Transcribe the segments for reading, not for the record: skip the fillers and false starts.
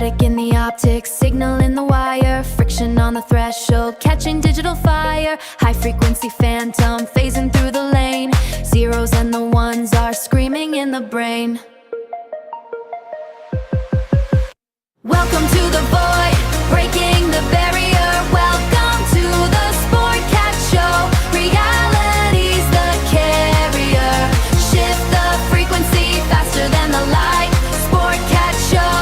Static in the optics, signal in the wire, friction on the threshold, catching digital fire. High frequency phantom phasing through the lane. Zeros and the ones are screaming in the brain. Welcome to the void, breaking the barrier. Welcome to the Sportcat Show. Reality's the carrier. Shift the frequency faster than the light. Sportcat Show,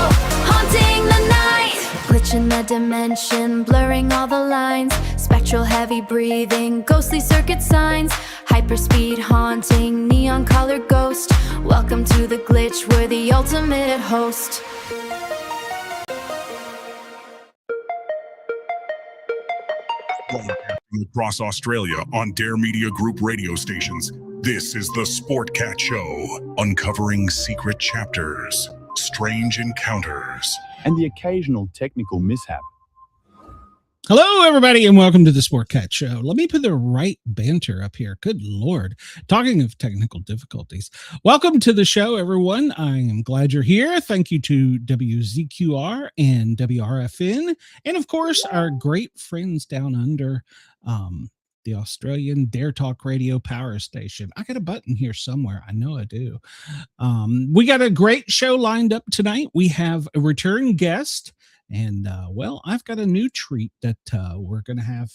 haunting the night. Glitch in the dimension, blurring all the lines. Spectral heavy breathing, ghostly circuit signs. Hyperspeed haunting, neon colored ghost. Welcome to the glitch, we're the ultimate host. Across Australia on Dare Media Group radio stations, this is the Sportcat Show, uncovering secret chapters, strange encounters, and the occasional technical mishap. Hello, everybody, and welcome to the Sportcat Show. Let me put the right banter up here. Good Lord. Talking of technical difficulties. Welcome to the show, everyone. I am glad you're here. Thank you to WZQR and WRFN, and of course, our great friends down under the Australian Dare Talk Radio Power Station. I got a button here somewhere. I know I do. We got a great show lined up tonight. We have a return guest. And, well, I've got a new treat that we're going to have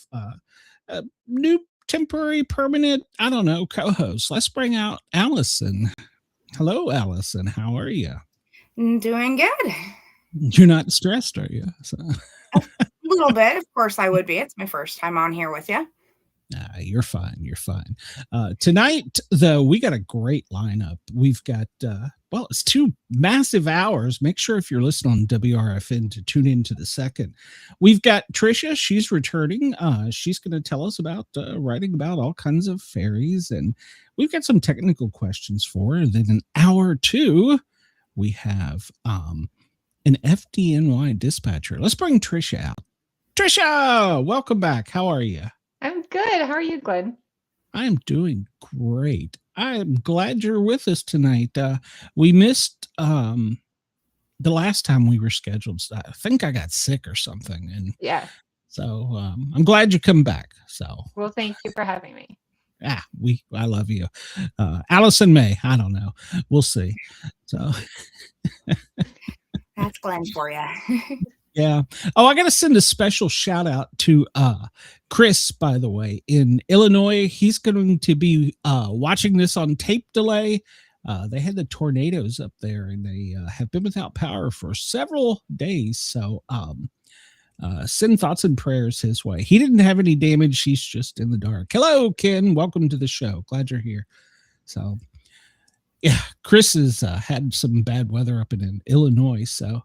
a new temporary, permanent, I don't know, co-host. Let's bring out Allison. Hello, Allison. How are you? Doing good. You're not stressed, are you? So. A little bit. Of course I would be. It's my first time on here with you. You're fine. You're fine. Tonight, though, we got a great lineup. We've got, well, it's 2 massive hours. Make sure if you're listening on WRFN to tune into the second. We've got Trisha. She's returning. She's going to tell us about writing about all kinds of fairies. And we've got some technical questions for her. And then in hour 2, we have an FDNY dispatcher. Let's bring Trisha out. Trisha, welcome back. How are you? I'm good. How are you, Glenn? I'm doing great. I'm glad you're with us tonight. We missed the last time we were scheduled. I think I got sick or something. And yeah. So I'm glad you come back. So well, thank you for having me. I love you. Allison May. I don't know. We'll see. So that's Glenn for you. Yeah. Oh, I got to send a special shout out to Chris, by the way, in Illinois. He's going to be watching this on tape delay. They had the tornadoes up there and they have been without power for several days. So send thoughts and prayers his way. He didn't have any damage. He's just in the dark. Hello, Ken. Welcome to the show. Glad you're here. So, yeah, Chris has had some bad weather up in Illinois. So,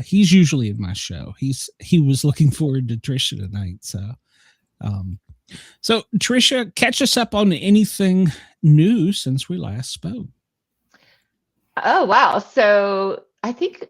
he's usually in my show. He was looking forward to Trisha tonight. So Trisha, catch us up on anything new since we last spoke. Oh, wow. So I don't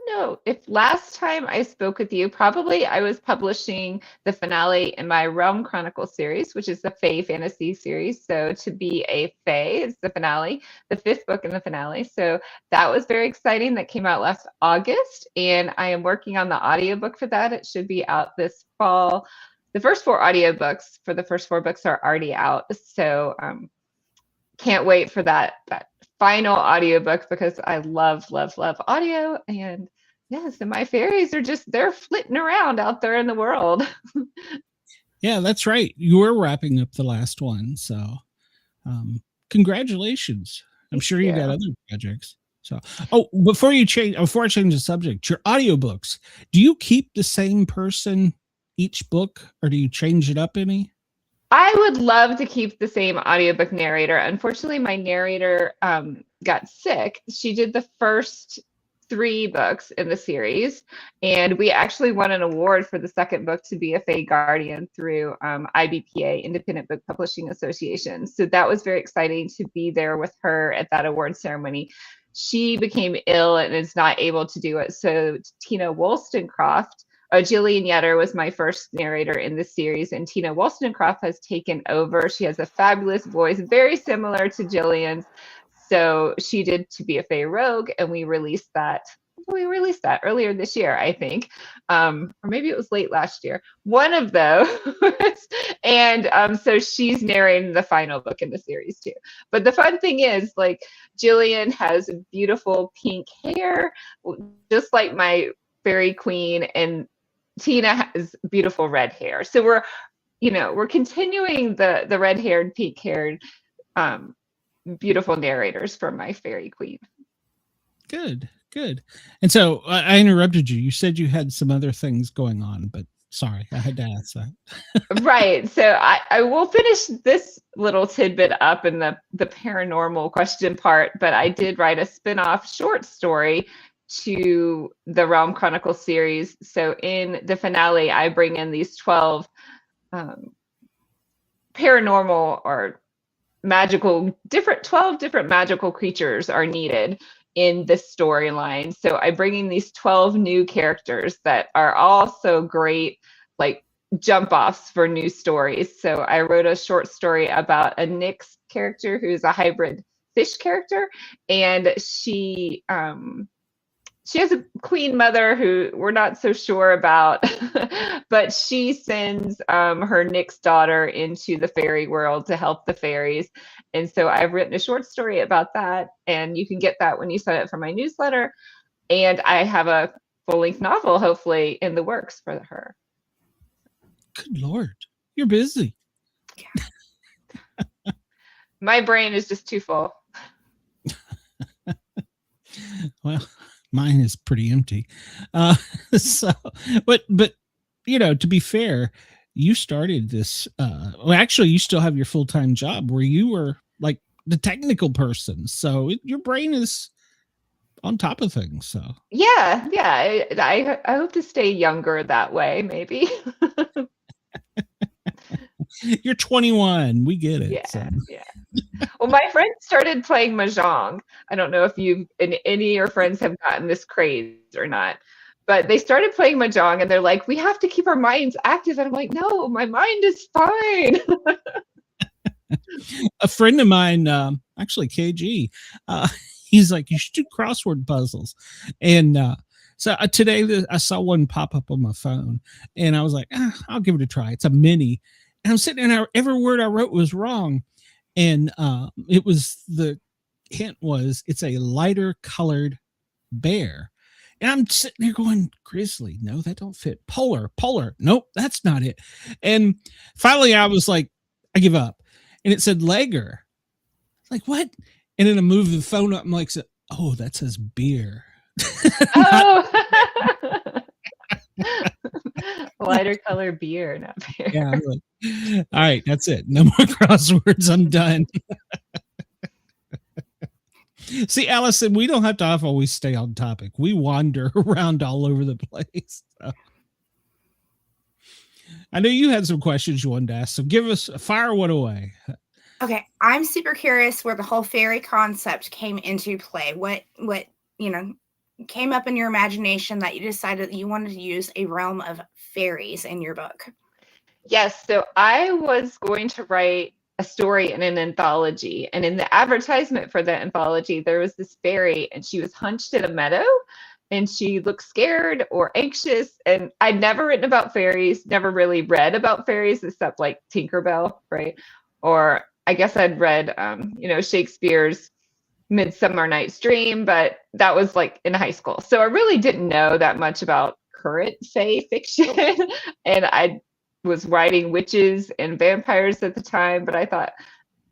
know if last time I spoke with you, probably I was publishing the finale in my Realm Chronicles series, which is the Fae fantasy series. So to be a Fae is the finale, the 5th book in the finale. So that was very exciting. That came out last August, and I am working on the audiobook for that. It should be out this fall. The first 4 audiobooks for the first 4 books are already out. So can't wait for that final audiobook because I love audio. And yeah, so my fairies are they're flitting around out there in the world. Yeah, that's right. You were wrapping up the last one. So congratulations. I'm sure you got other projects. So, before I change the subject, your audiobooks, do you keep the same person each book or do you change it up any? I would love to keep the same audiobook narrator. Unfortunately, my narrator got sick. She did the first 3 books in the series, and we actually won an award for the second book to be a Fae Guardian through IBPA, Independent Book Publishing Association. So that was very exciting to be there with her at that award ceremony. She became ill and is not able to do it. So Tina Wollstonecraft, Jillian Yetter was my first narrator in the series, and Tina Wollstonecraft has taken over. She has a fabulous voice, very similar to Jillian's. So she did To Be a Fae Rogue, and we released that we released that earlier this year, I think, or maybe it was late last year. One of those, and so she's narrating the final book in the series too. But the fun thing is, like, Jillian has beautiful pink hair, just like my fairy queen, and Tina has beautiful red hair. So we're continuing the red-haired, pink-haired, beautiful narrators from my fairy queen. Good. And so I interrupted you. You said you had some other things going on, but sorry, I had to ask that. Right. So I will finish this little tidbit up in the paranormal question part, but I did write a spin-off short story to the Realm Chronicle series. So in the finale, I bring in these 12 paranormal or magical, 12 different magical creatures are needed in this storyline. So I'm bringing these 12 new characters that are all so great, like jump offs for new stories. So I wrote a short story about a Nyx character who's a hybrid fish character, and she has a queen mother who we're not so sure about, but she sends her Nyx daughter into the fairy world to help the fairies. And so I've written a short story about that, and you can get that when you sign up for my newsletter. And I have a full-length novel, hopefully, in the works for her. Good Lord, you're busy. My brain is just too full. Well, mine is pretty empty. But to be fair, you started this. Well, actually, you still have your full-time job where you were like the technical person. So your brain is on top of things. So Yeah. I hope to stay younger that way, maybe. You're 21. We get it. Yeah, so. yeah. Well, my friends started playing mahjong. I don't know if any of your friends have gotten this craze or not, but they started playing mahjong, and they're like, "We have to keep our minds active." And I'm like, "No, my mind is fine." A friend of mine, actually KG, he's like, "You should do crossword puzzles," and so today I saw one pop up on my phone, and I was like, "I'll give it a try." It's a mini. And I'm sitting there, every word I wrote was wrong. And it was, the hint was, it's a lighter colored bear. And I'm sitting there going, grizzly, no, that don't fit. Polar, nope, that's not it. And finally I was like, I give up. And it said Lager. Like, what? And then I moved the phone up. I'm like, oh, that says beer. Oh. Lighter color beer, not beer. Yeah, I'm like, all right, that's it. No more crosswords. I'm done. See, Allison, we don't have to always stay on topic. We wander around all over the place. So. I know you had some questions you wanted to ask, so fire one away. Okay, I'm super curious where the whole fairy concept came into play. What came up in your imagination that you decided that you wanted to use a realm of fairies in your book? Yes, so I was going to write a story in an anthology, and in the advertisement for the anthology, there was this fairy, and she was hunched in a meadow, and she looked scared or anxious. And I'd never written about fairies, never really read about fairies except like Tinkerbell, right? Or I guess I'd read, Shakespeare's Midsummer Night's Dream, but that was like in high school. So I really didn't know that much about current fae fiction. And I was writing witches and vampires at the time, but I thought,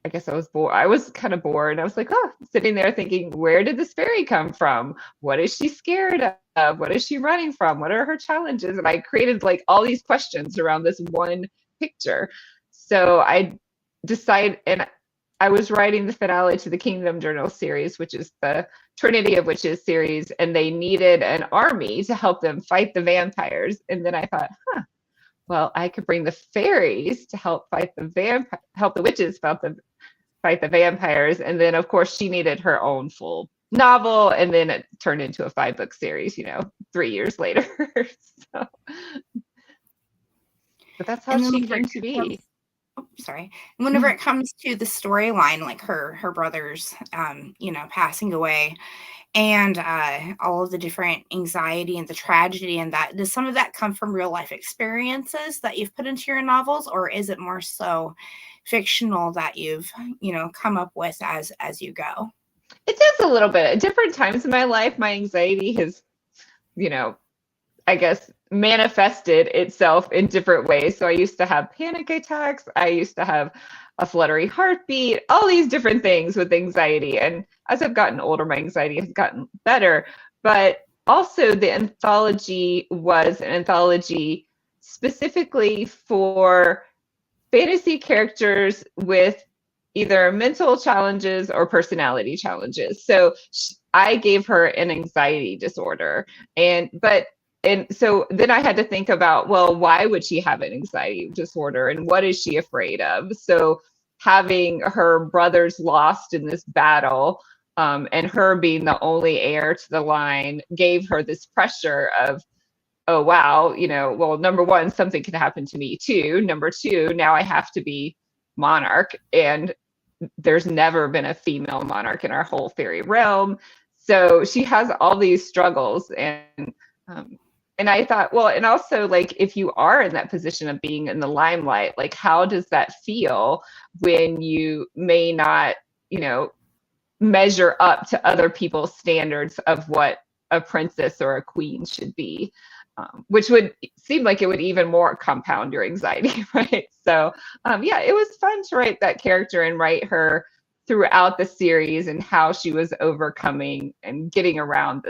I guess I was bored. I was kind of bored. I was like, sitting there thinking, where did this fairy come from? What is she scared of? What is she running from? What are her challenges? And I created like all these questions around this one picture. So I decided, and I was writing the finale to the Kingdom Journal series, which is the Trinity of Witches series, and they needed an army to help them fight the vampires. And then I thought, well, I could bring the fairies to help fight help the witches fight the vampires. And then, of course, she needed her own full novel, and then it turned into a 5-book series, 3 years later. But that's how she came to be. sorry. Whenever it comes to the storyline, like her brothers, passing away, and all of the different anxiety and the tragedy and that, does some of that come from real life experiences that you've put into your novels, or is it more so fictional that you've come up with as you go? It does a little bit. At different times in my life, my anxiety has, I guess, manifested itself in different ways. So I used to have panic attacks. I used to have a fluttery heartbeat, all these different things with anxiety. And as I've gotten older, my anxiety has gotten better. But also the anthology was an anthology specifically for fantasy characters with either mental challenges or personality challenges. So I gave her an anxiety disorder. And so then I had to think about, well, why would she have an anxiety disorder and what is she afraid of? So having her brothers lost in this battle and her being the only heir to the line gave her this pressure of, oh, wow, well, number one, something could happen to me too. Number two, now I have to be monarch. And there's never been a female monarch in our whole fairy realm. So she has all these struggles. And I thought, well, and also, like, if you are in that position of being in the limelight, like, how does that feel when you may not, measure up to other people's standards of what a princess or a queen should be, which would seem like it would even more compound your anxiety, right? So, yeah, it was fun to write that character and write her throughout the series and how she was overcoming and getting around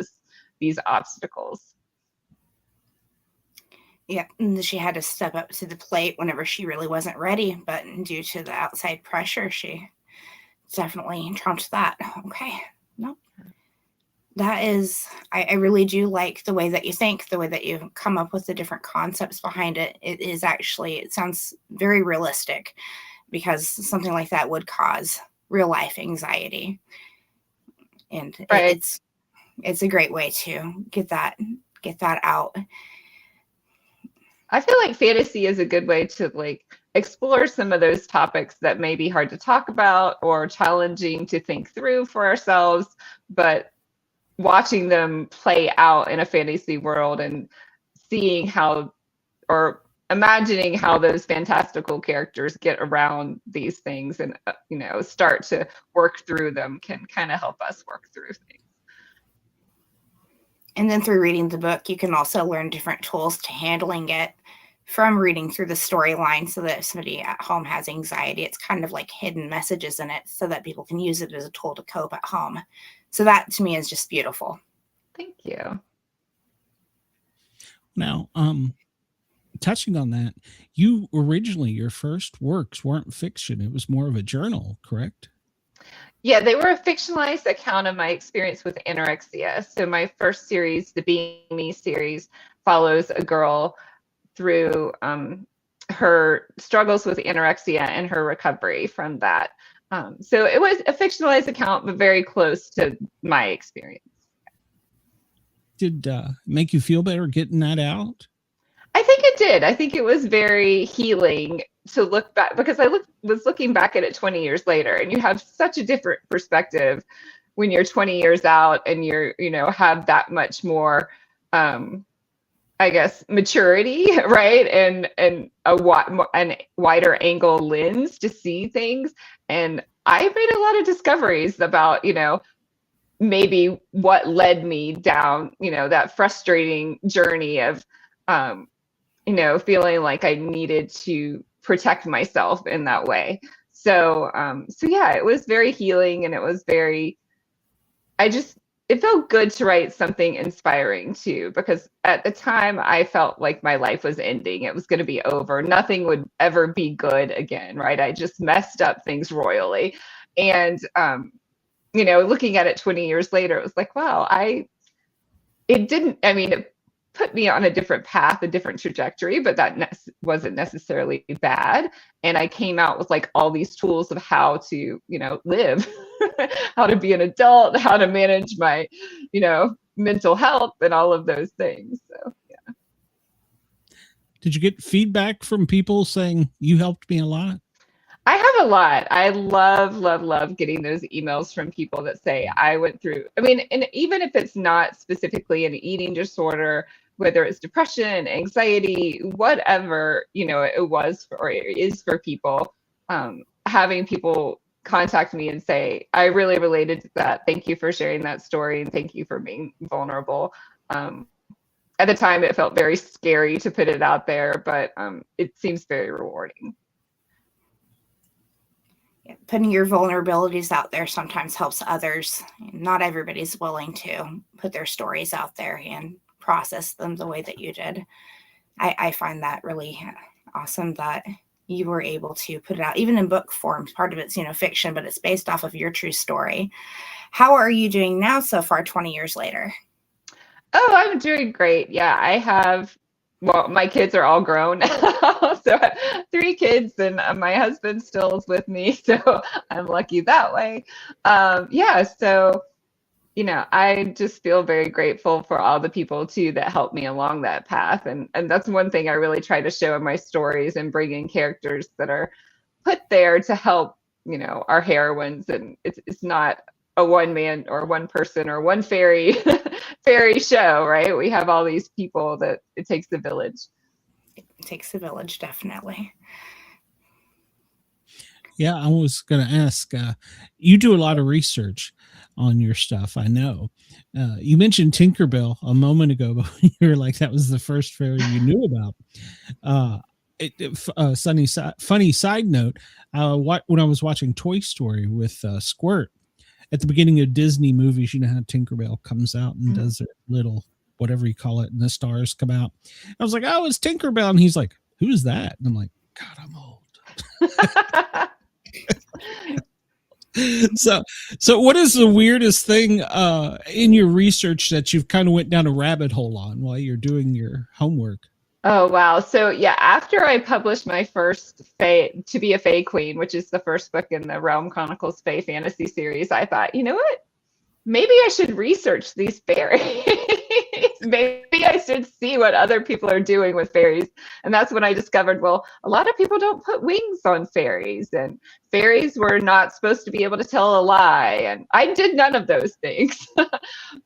these obstacles. Yeah, and she had to step up to the plate whenever she really wasn't ready, but due to the outside pressure, she definitely trumped that. Okay, no, that is, I really do like the way that you think, the way that you come up with the different concepts behind it. It sounds very realistic, because something like that would cause real life anxiety, and right. it's a great way to get that out. I feel like fantasy is a good way to, like, explore some of those topics that may be hard to talk about or challenging to think through for ourselves, but watching them play out in a fantasy world and seeing how, or imagining how those fantastical characters get around these things and, start to work through them can kind of help us work through things. And then through reading the book, you can also learn different tools to handling it from reading through the storyline, so that if somebody at home has anxiety, it's kind of like hidden messages in it so that people can use it as a tool to cope at home. So that to me is just beautiful. Thank you. Now, touching on that, you originally, your first works weren't fiction. It was more of a journal, correct? Yeah, they were a fictionalized account of my experience with anorexia. So my first series, the Being Me series, follows a girl through her struggles with anorexia and her recovery from that. So it was a fictionalized account, but very close to my experience. Did make you feel better getting that out? I think it did. I think it was very healing to look back, because I was looking back at it 20 years later, and you have such a different perspective when you're 20 years out and you're, have that much more, I guess, maturity, right? And a wider angle lens to see things. And I made a lot of discoveries about, maybe what led me down, that frustrating journey of, feeling like I needed to protect myself in that way. So yeah, it was very healing, and it was it felt good to write something inspiring too, because at the time I felt like my life was ending. It was going to be over. Nothing would ever be good again, right? I just messed up things royally. And, looking at it 20 years later, it was like, wow, it put me on a different path, a different trajectory, but that wasn't necessarily bad. And I came out with, like, all these tools of how to, live, how to be an adult, how to manage my, mental health and all of those things. So, yeah. Did you get feedback from people saying you helped me a lot? I have a lot. I love getting those emails from people that say, I went through, I mean, and even if it's not specifically an eating disorder, whether it's depression, anxiety, whatever, it was for, or it is for people, having people contact me and say, I really related to that. Thank you for sharing that story. And thank you for being vulnerable. At the time, it felt very scary to put it out there, but it seems very rewarding. Putting your vulnerabilities out there sometimes helps others. Not everybody's willing to put their stories out there and process them the way that you did. I find that really awesome that you were able to put it out, even in book form. Part of it's, fiction, but it's based off of your true story. How are you doing now so far, 20 years later? Oh, I'm doing great. Yeah, I have, well, my kids are all grown. So I have 3 kids, and my husband still is with me. So I'm lucky that way. Yeah, so, I just feel very grateful for all the people too that helped me along that path. And that's one thing I really try to show in my stories, and bring in characters that are put there to help, our heroines. And it's not a one man or one person or one fairy show, right? We have all these people that it takes a village. It takes a village, definitely. Yeah, I was going to ask, you do a lot of research on your stuff, I know. You mentioned Tinkerbell a moment ago, but you were like, that was the first fairy you knew about. Funny side note, when I was watching Toy Story with Squirt, at the beginning of Disney movies, you know how Tinkerbell comes out and does her little, whatever you call it, and the stars come out. I was like, oh, it's Tinkerbell. And he's like, who's that? And I'm like, God, I'm old. So what is the weirdest thing in your research that you've kind of went down a rabbit hole on while you're doing your homework? Oh, wow. So yeah, after I published my first To Be a Fae Queen, which is the first book in the Realm Chronicles Fae Fantasy series, I thought, you know what? Maybe I should research these fairies. Maybe I should see what other people are doing with fairies. And that's when I discovered, well, a lot of people don't put wings on fairies, and fairies were not supposed to be able to tell a lie. And I did none of those things.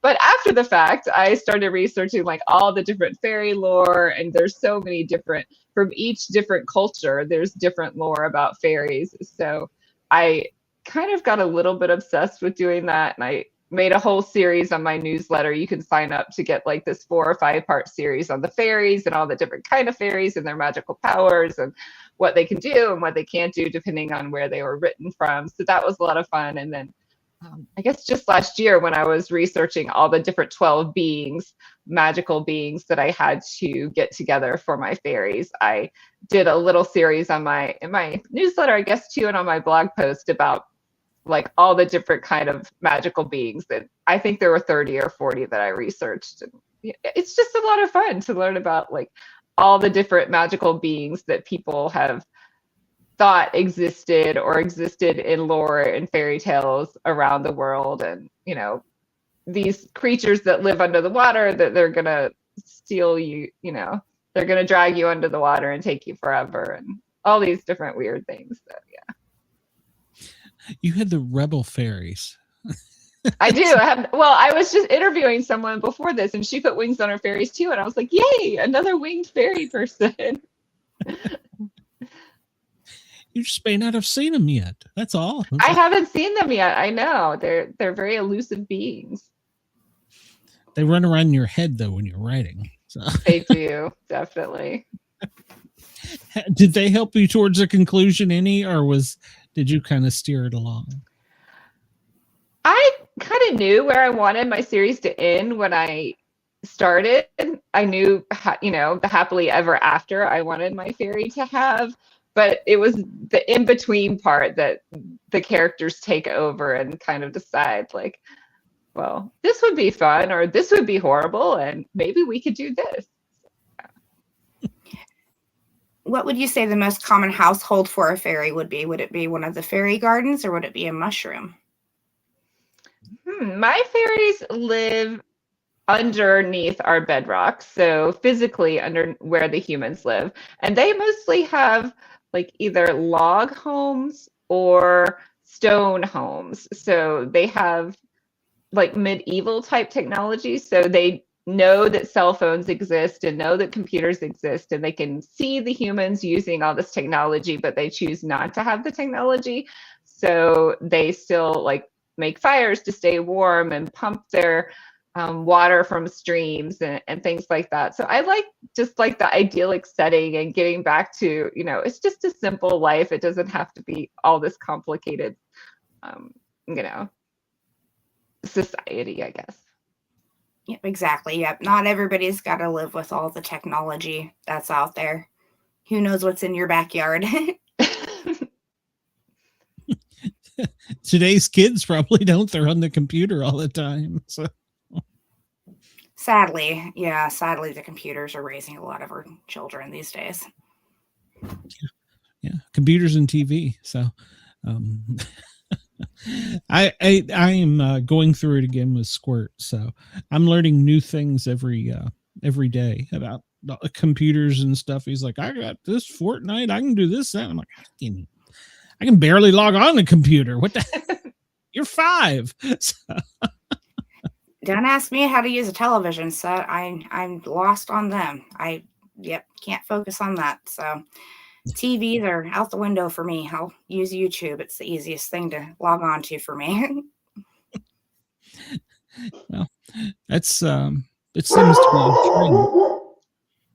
But after the fact, I started researching like all the different fairy lore, and there's so many different, from each different culture, there's different lore about fairies. So I kind of got a little bit obsessed with doing that, and I made a whole series on my newsletter. You can sign up to get like this 4 or 5 part series on the fairies and all the different kind of fairies and their magical powers and what they can do and what they can't do depending on where they were written from. So that was a lot of fun. And then I guess just last year when I was researching all the different 12 beings, magical beings that I had to get together for my fairies, I did a little series on in my newsletter, I guess too, and on my blog post about like all the different kind of magical beings that I think there were 30 or 40 that I researched. And it's just a lot of fun to learn about like all the different magical beings that people have thought existed or existed in lore and fairy tales around the world. And, these creatures that live under the water that they're going to steal you, they're going to drag you under the water and take you forever, and all these different weird things. So, yeah. You had the rebel fairies. I do. I was just interviewing someone before this, and she put wings on her fairies too. And I was like, yay, another winged fairy person. You just may not have seen them yet. That's all. I haven't seen them yet. I know. They're very elusive beings. They run around in your head though when you're writing. So. They do, definitely. Did they help you towards a conclusion any, or did you kind of steer it along? I kind of knew where I wanted my series to end when I started. I knew, the happily ever after I wanted my fairy to have, but it was the in-between part that the characters take over and kind of decide like, well, this would be fun or this would be horrible, and maybe we could do this. What would you say the most common household for a fairy would be? Would it be one of the fairy gardens, or would it be a mushroom? My fairies live underneath our bedrock, so physically under where the humans live. And they mostly have like either log homes or stone homes. So they have like medieval type technology. So they know that cell phones exist and know that computers exist, and they can see the humans using all this technology, but they choose not to have the technology. So they still like make fires to stay warm and pump their water from streams and things like that. So I like just like the idyllic setting and getting back to, it's just a simple life. It doesn't have to be all this complicated, society, I guess. Yep, exactly. Yep. Not everybody's got to live with all the technology that's out there. Who knows what's in your backyard? Today's kids probably don't. They're on the computer all the time. So Sadly, the computers are raising a lot of our children these days. Yeah, computers and TV. So I am going through it again with Squirt. So I'm learning new things every day about computers and stuff. He's like, I got this Fortnite. I can do this. That. I'm like, I can barely log on the computer. What the? You're 5. So. Don't ask me how to use a television set. I'm lost on them. Can't focus on that. So TVs are out the window for me. I'll use YouTube. It's the easiest thing to log on to for me. Well, that's it seems to be a trend.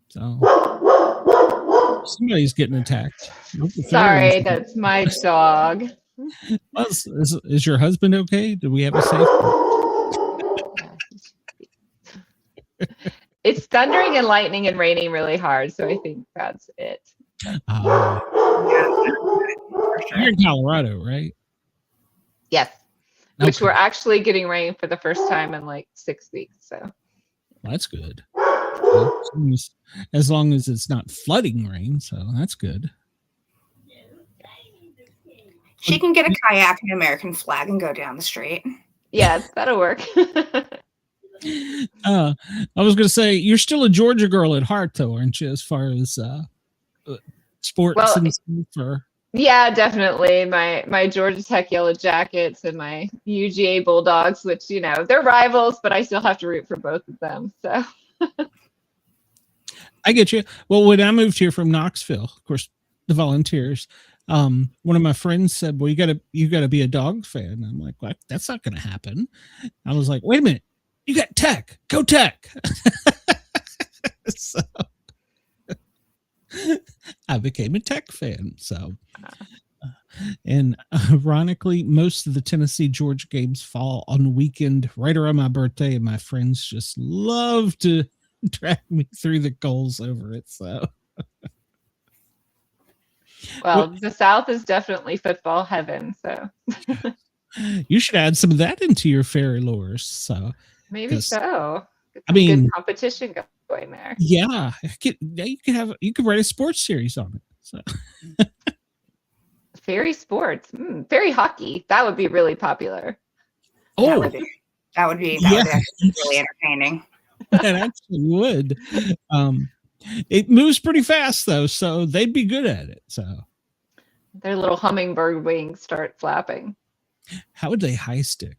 So somebody's getting attacked. Sorry, that's my dog. Well, is your husband okay? Do we have a safe? It's thundering and lightning and raining really hard, so I think that's it. You're in Colorado, right? Yes. Okay. Which we're actually getting rain for the first time in like 6 weeks. So Well, that's good. As long as it's not flooding rain, so that's good. She can get a kayak and American flag and go down the street. yes, that'll work. I was going to say, you're still a Georgia girl at heart, though, aren't you? As far as sports and stuff. Yeah, definitely. My Georgia Tech Yellow Jackets and my UGA Bulldogs, which they're rivals, but I still have to root for both of them. So I get you. Well, when I moved here from Knoxville, of course, the Volunteers. One of my friends said, "Well, you gotta be a dog fan." I'm like, "What? That's not gonna happen." I was like, "Wait a minute, you got Tech, go Tech." So I became a Tech fan. So, and ironically, most of the Tennessee Georgia games fall on the weekend right around my birthday, and my friends just love to drag me through the coals over it. So. Well, the South is definitely football heaven. So you should add some of that into your fairy lures. So maybe so. I mean, good competition going there. Yeah, you could write a sports series on it. So fairy sports, fairy hockey. That would be really popular. Oh, that would be actually really entertaining. That actually would. It moves pretty fast though, so they'd be good at it. So their little hummingbird wings start flapping. How would they high stick?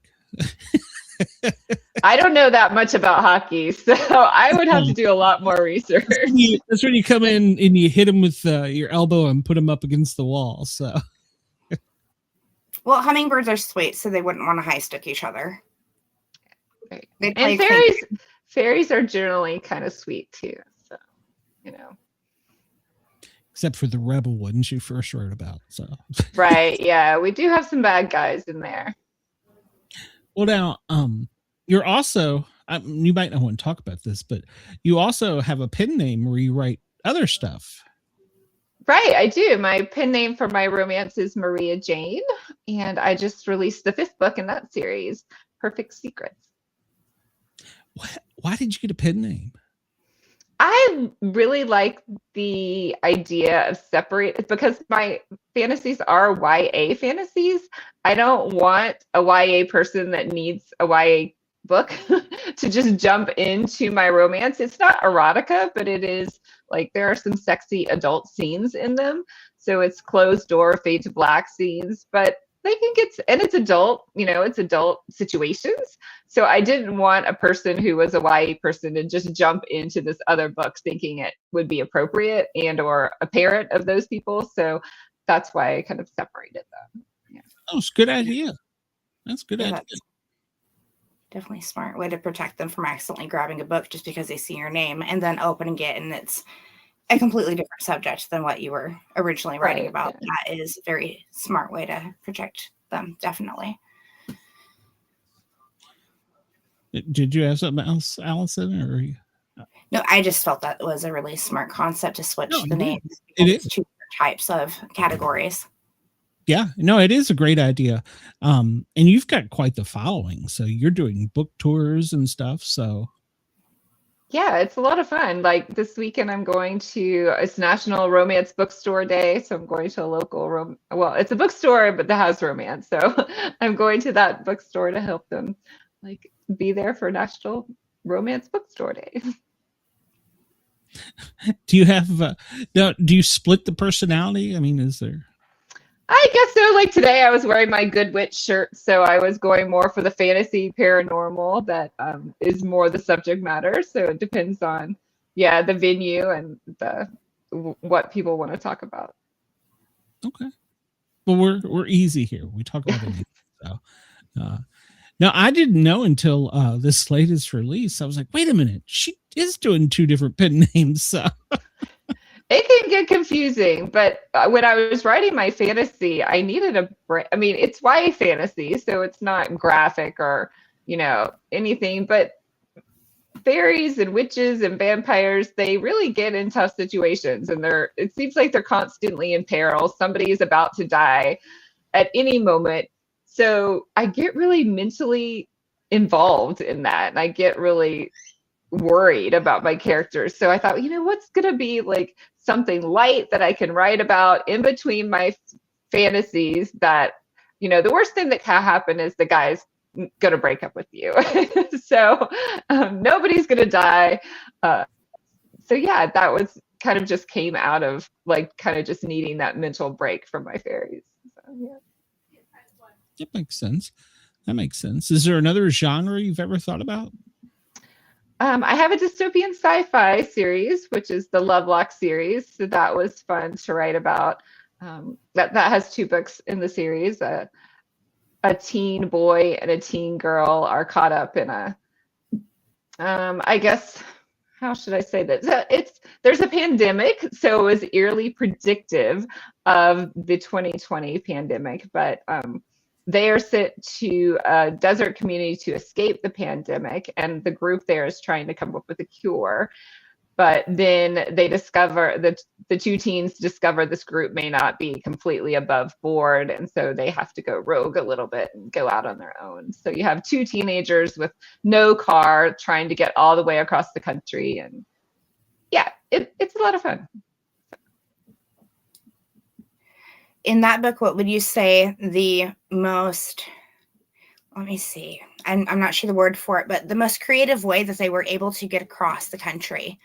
I don't know that much about hockey, so I would have to do a lot more research. That's when you come in and you hit them with your elbow and put them up against the wall. So, well, hummingbirds are sweet, so they wouldn't want to high stick each other. Right. And fairies are generally kind of sweet too. So, except for the rebel ones you first wrote about. So, right, yeah, we do have some bad guys in there. Well, now, you're also, you might not want to talk about this, but you also have a pen name where you write other stuff. Right, I do. My pen name for my romance is Maria Jane, and I just released the 5th book in that series, Perfect Secrets. Why did you get a pen name? I really like the idea of separate, because my fantasies are YA fantasies. I don't want a YA person that needs a YA book to just jump into my romance. It's not erotica, but it is like there are some sexy adult scenes in them. So it's closed door, fade to black scenes, but they can get, and it's adult, it's adult situations. So I didn't want a person who was a YA person to just jump into this other book thinking it would be appropriate and or a parent of those people. So that's why I kind of separated them. Yeah. Oh, it's a good idea. That's a good idea. That's definitely a smart way to protect them from accidentally grabbing a book just because they see your name and then opening it and it's a completely different subject than what you were originally writing about. Yeah. That is a very smart way to protect them, definitely. Did you have something else, Allison? Or no, I just felt that was a really smart concept to switch the names. It is two types of categories. Yeah, no, it is a great idea. And you've got quite the following. So you're doing book tours and stuff. So yeah, it's a lot of fun. Like this weekend, I'm going to, it's National Romance Bookstore Day. So I'm going to a local, well, it's a bookstore, but that has romance. So I'm going to that bookstore to help them like be there for National Romance Bookstore Day. Do you have, do you split the personality? I mean, is there? I guess so. Like today, I was wearing my Good Witch shirt, so I was going more for the fantasy paranormal that is more the subject matter. So it depends on, the venue and what people want to talk about. Okay, well, we're easy here. We talk about anything. So, now I didn't know until this latest release. I was like, wait a minute, she is doing 2 different pen names. So. It can get confusing, but when I was writing my fantasy, I needed a break. I mean, it's YA fantasy, so it's not graphic or, anything, but fairies and witches and vampires, they really get in tough situations and it seems like they're constantly in peril. Somebody is about to die at any moment. So I get really mentally involved in that. And I get really worried about my characters. So I thought, what's going to be like something light that I can write about in between my fantasies that, the worst thing that can happen is the guy's going to break up with you. So nobody's going to die. So yeah, that was kind of just came out of like kind of just needing that mental break from my fairies. So, yeah. That makes sense. Is there another genre you've ever thought about? I have a dystopian sci-fi series, which is the Lovelock series. So that was fun to write about. That has 2 books in the series. A teen boy and a teen girl are caught up in I guess, how should I say that? There's a pandemic, so it was eerily predictive of the 2020 pandemic, but they are sent to a desert community to escape the pandemic, and the group there is trying to come up with a cure. But then they discover that the 2 teens discover this group may not be completely above board, and so they have to go rogue a little bit and go out on their own. So you have 2 teenagers with no car trying to get all the way across the country, and yeah, it's a lot of fun. In that book, what would you say the most, let me see, I'm not sure the word for it, but the most creative way that they were able to get across the country,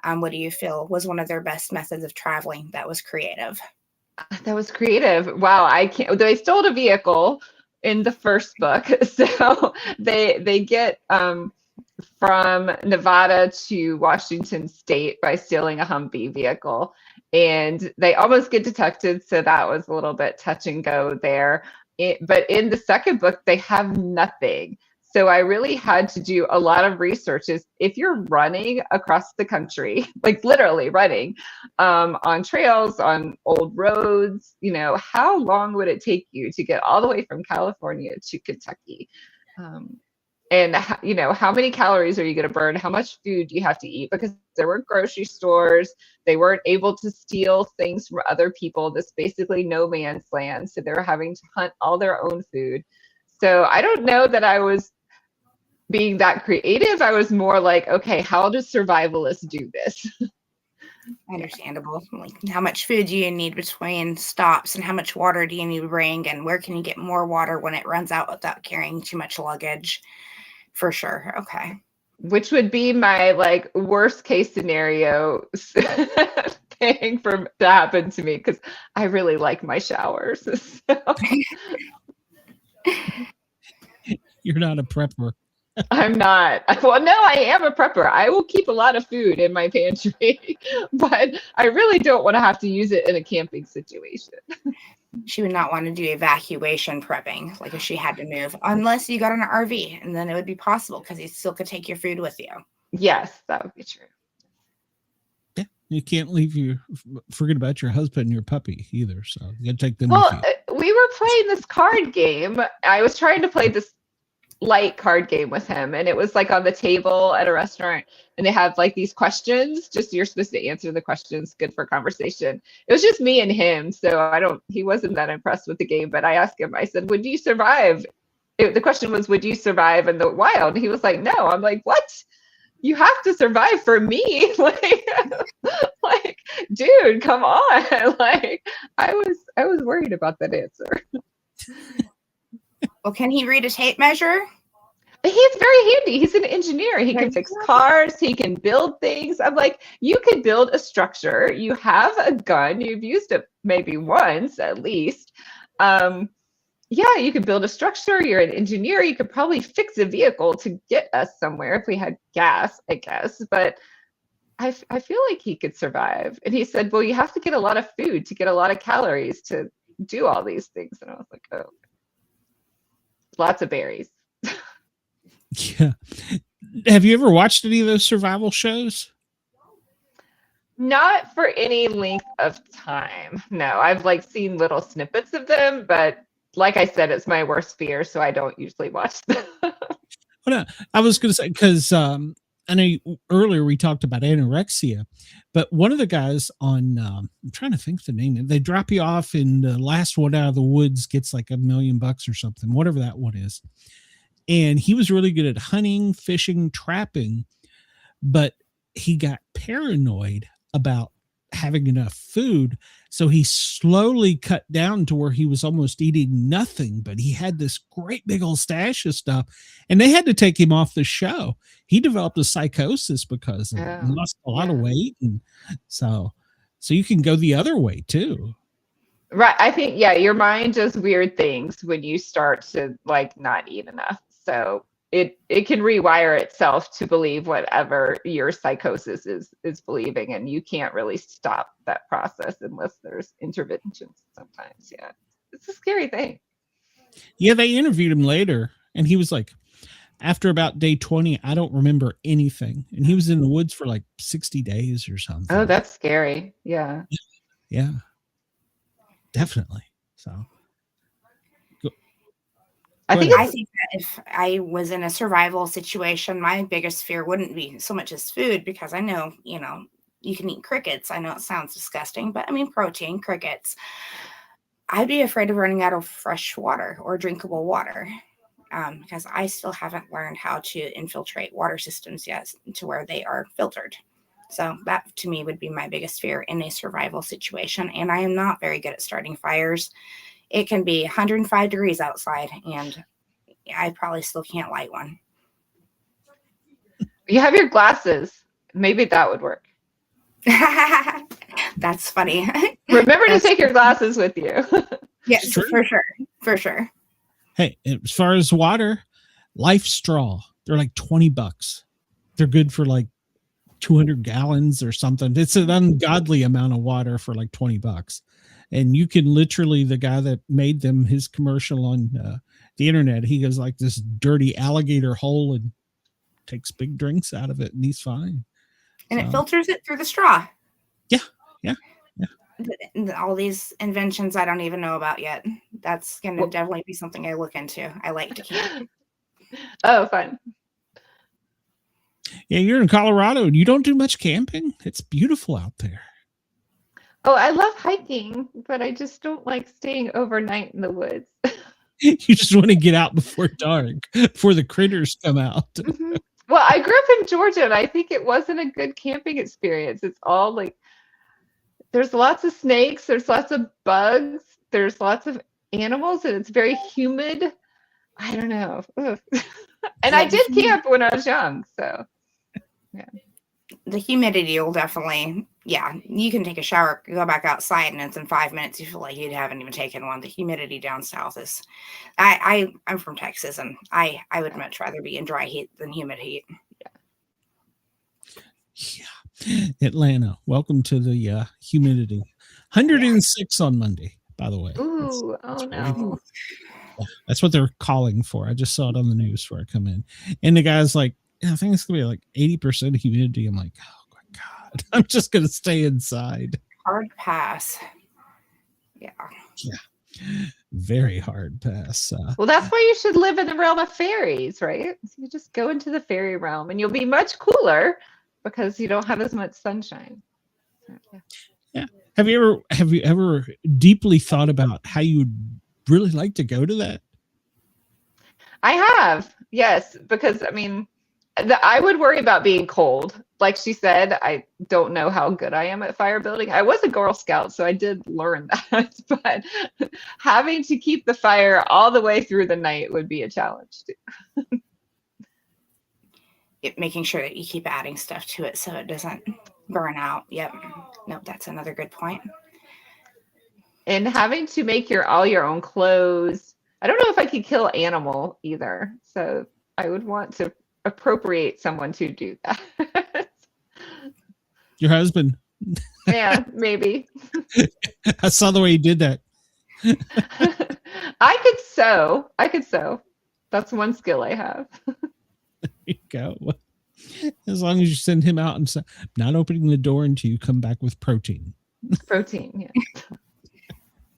what do you feel was one of their best methods of traveling that was creative? That was creative. Wow, they stole a vehicle in the first book. So they get from Nevada to Washington State by stealing a Humvee vehicle. And they almost get detected, so that was a little bit touch and go there. But in the second book, they have nothing. So I really had to do a lot of research. If you're running across the country, like literally running on trails, on old roads, how long would it take you to get all the way from California to Kentucky? And how many calories are you going to burn? How much food do you have to eat? Because there weren't grocery stores. They weren't able to steal things from other people. This basically no man's land. So they were having to hunt all their own food. So I don't know that I was being that creative. I was more like, okay, how do survivalists do this? Understandable. Like, how much food do you need between stops, and how much water do you need to bring, and where can you get more water when it runs out without carrying too much luggage? For sure. Okay. Which would be my like worst case scenario thing to happen to me because I really like my showers. So You're not a prepper. I'm not. Well, no, I am a prepper. I will keep a lot of food in my pantry, but I really don't want to have to use it in a camping situation. She would not want to do evacuation prepping, like if she had to move, unless you got an RV, and then it would be possible because you still could take your food with you. Yes, that would be true. Yeah, you can't forget about your husband and your puppy either. So you got to take them Well, with you. we were playing this card game. I was trying to play this light card game with him, and it was like on the table at a restaurant, and they have like these questions, just you're supposed to answer the questions, good for conversation. It was just me and him, so he wasn't that impressed with the game, but I asked him, I said, would you survive? The question was, would you survive in the wild? And he was like, no. I'm like, what? You have to survive for me. like, dude, come on. Like, I was worried about that answer. Well, can he read a tape measure? He's very handy. He's an engineer. He can fix cars. He can build things. I'm like, you could build a structure. You have a gun. You've used it maybe once at least. Yeah, you could build a structure. You're an engineer. You could probably fix a vehicle to get us somewhere if we had gas, I guess. But I feel like he could survive. And he said, well, you have to get a lot of food to get a lot of calories to do all these things. And I was like, oh. Lots of berries. Yeah. Have you ever watched any of those survival shows? Not for any length of time. No, I've like seen little snippets of them, but like I said, it's my worst fear, so I don't usually watch them. Well, no, I was going to say, because I know earlier we talked about anorexia, but one of the guys on, I'm trying to think the name, they drop you off and the last one out of the woods gets like $1 million or something, whatever that one is. And he was really good at hunting, fishing, trapping, but he got paranoid about having enough food. So he slowly cut down to where he was almost eating nothing, but he had this great big old stash of stuff, and they had to take him off the show. He developed a psychosis because he lost a lot of weight. And so you can go the other way too. Right. I think, yeah, your mind does weird things when you start to like not eat enough. So it can rewire itself to believe whatever your psychosis is believing, and you can't really stop that process unless there's interventions sometimes. Yeah, it's a scary thing. Yeah, they interviewed him later, and he was like, after about day 20, I don't remember anything, and he was in the woods for like 60 days or something. Oh, that's scary. Yeah. Yeah, definitely. So I think that if I was in a survival situation, my biggest fear wouldn't be so much as food, because I know, you can eat crickets. I know it sounds disgusting, but I mean, protein, crickets. I'd be afraid of running out of fresh water or drinkable water, because I still haven't learned how to infiltrate water systems yet to where they are filtered. So that to me would be my biggest fear in a survival situation. And I am not very good at starting fires. It can be 105 degrees outside, and I probably still can't light one. You have your glasses. Maybe that would work. That's funny. Remember to take your glasses with you. Yes, for sure. For sure. Hey, as far as water, Life Straw, they're like $20. They're good for like 200 gallons or something. It's an ungodly amount of water for like $20. And you can literally, the guy that made them, his commercial on the internet, he goes like this dirty alligator hole and takes big drinks out of it, and he's fine. And it filters it through the straw. Yeah. All these inventions I don't even know about yet. That's going to definitely be something I look into. I like to camp. Oh, fun. Yeah, you're in Colorado and you don't do much camping. It's beautiful out there. Oh, I love hiking, but I just don't like staying overnight in the woods. You just want to get out before dark, before the critters come out. Mm-hmm. Well, I grew up in Georgia, and I think it wasn't a good camping experience. It's all like, there's lots of snakes, there's lots of bugs, there's lots of animals, and it's very humid. I don't know. And I did camp when I was young, so yeah. the humidity will definitely, yeah, you can take a shower, go back outside, and it's in 5 minutes. You feel like you haven't even taken one. The humidity down south is, I'm from Texas, and I would much rather be in dry heat than humid heat. Yeah. Atlanta, welcome to the humidity. 106 on Monday, by the way. Ooh, no. That's what they're calling for. I just saw it on the news before I come in. And the guy's like, I think it's going to be like 80% humidity. I'm like, oh my God, I'm just going to stay inside. Hard pass. Yeah. Very hard pass. Well, that's why you should live in the realm of fairies, right? So you just go into the fairy realm and you'll be much cooler because you don't have as much sunshine. So, yeah. Have you ever deeply thought about how you would really like to go to that? I have, yes, because I mean, I would worry about being cold. Like she said, I don't know how good I am at fire building. I was a Girl Scout, so I did learn that. But having to keep the fire all the way through the night would be a challenge too. Making sure that you keep adding stuff to it so it doesn't burn out. Yep. Nope, that's another good point. And having to make all your own clothes. I don't know if I could kill animal either. So I would want to appropriate someone to do that. Your husband. Yeah, maybe. I saw the way he did that. I could sew. That's one skill I have. There you go. As long as you send him out and say, I'm not opening the door until you come back with protein. Protein, yeah.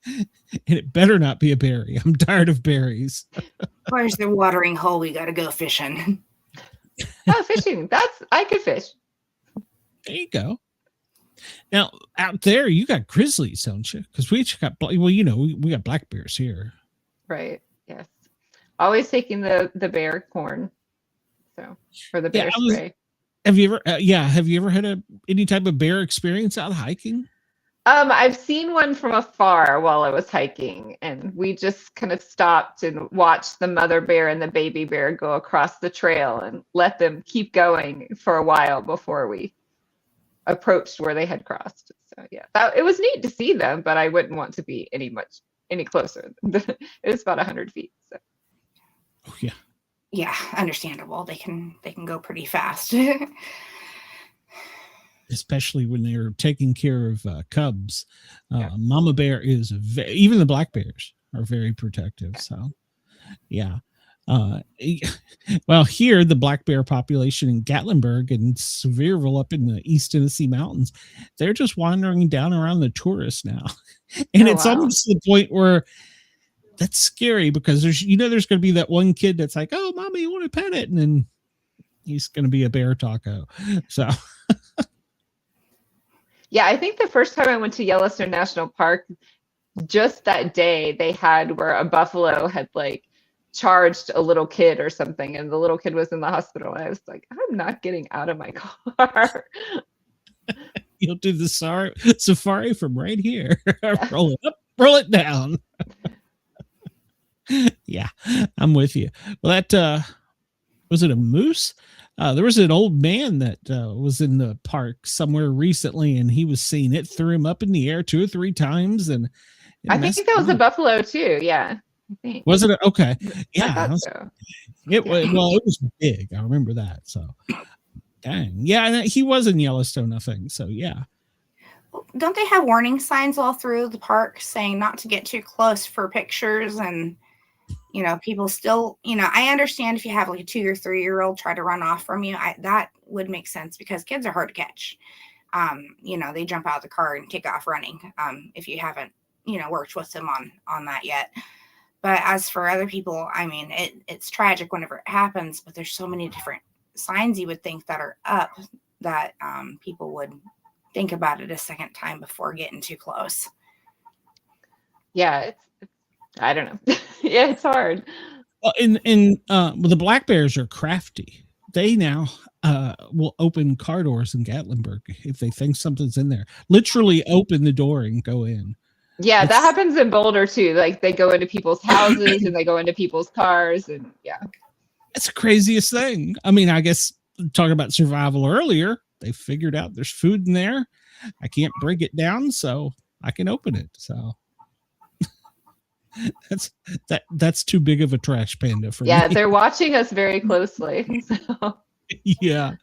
And it better not be a berry. I'm tired of berries. Where's the watering hole? We got to go fishing. Oh, fishing. I could fish. There you go. Now, out there, you got grizzlies, don't you? Because we got, we got black bears here. Right. Yes. Always taking the bear corn. So, or the bear spray. Have you ever had any type of bear experience out hiking? I've seen one from afar while I was hiking, and we just kind of stopped and watched the mother bear and the baby bear go across the trail and let them keep going for a while before we approached where they had crossed. So yeah, it was neat to see them, but I wouldn't want to be any closer. It was about 100 feet. So. Oh yeah. Yeah, understandable. They can go pretty fast. Especially when they're taking care of cubs. Mama bear is even the black bears are very protective. So, yeah. Well, here the black bear population in Gatlinburg and Sevierville up in the East Tennessee mountains, they're just wandering down around the tourists now, and it's almost to the point where that's scary because there's going to be that one kid that's like, "Oh, mommy, you want to pet it?" and then he's going to be a bear taco. So. Yeah, I think the first time I went to Yellowstone National Park, just that day they had where a buffalo had like charged a little kid or something, and the little kid was in the hospital. And I was like, I'm not getting out of my car. You'll do the safari from right here. Roll it up, roll it down. Yeah, I'm with you. Well, that was it a moose? There was an old man that was in the park somewhere recently, and he was seen. It threw him up in the air 2 or 3 times, and I think that was a buffalo too. Yeah, I think. Was it? Okay, yeah. It was big. I remember that. So, dang, yeah, he was in Yellowstone, I think. So, yeah. Don't they have warning signs all through the park saying not to get too close for pictures and? People still, I understand if you have like a 2 or 3-year-old try to run off from you, that would make sense because kids are hard to catch. They jump out of the car and take off running. If you haven't, worked with them on that yet. But as for other people, I mean, it's tragic whenever it happens, but there's so many different signs you would think that are up that people would think about it a second time before getting too close. Yeah, I don't know. Yeah, it's hard. Well, the black bears are crafty. They now will open car doors in Gatlinburg if they think something's in there. Literally open the door and go in. Yeah, that happens in Boulder too. Like they go into people's houses and they go into people's cars, and yeah, it's the craziest thing. I mean, I guess talking about survival earlier, They figured out there's food in there. I can't break it down, so I can open it. So that's too big of a trash panda for Yeah, me. they're watching us very closely. So. Yeah,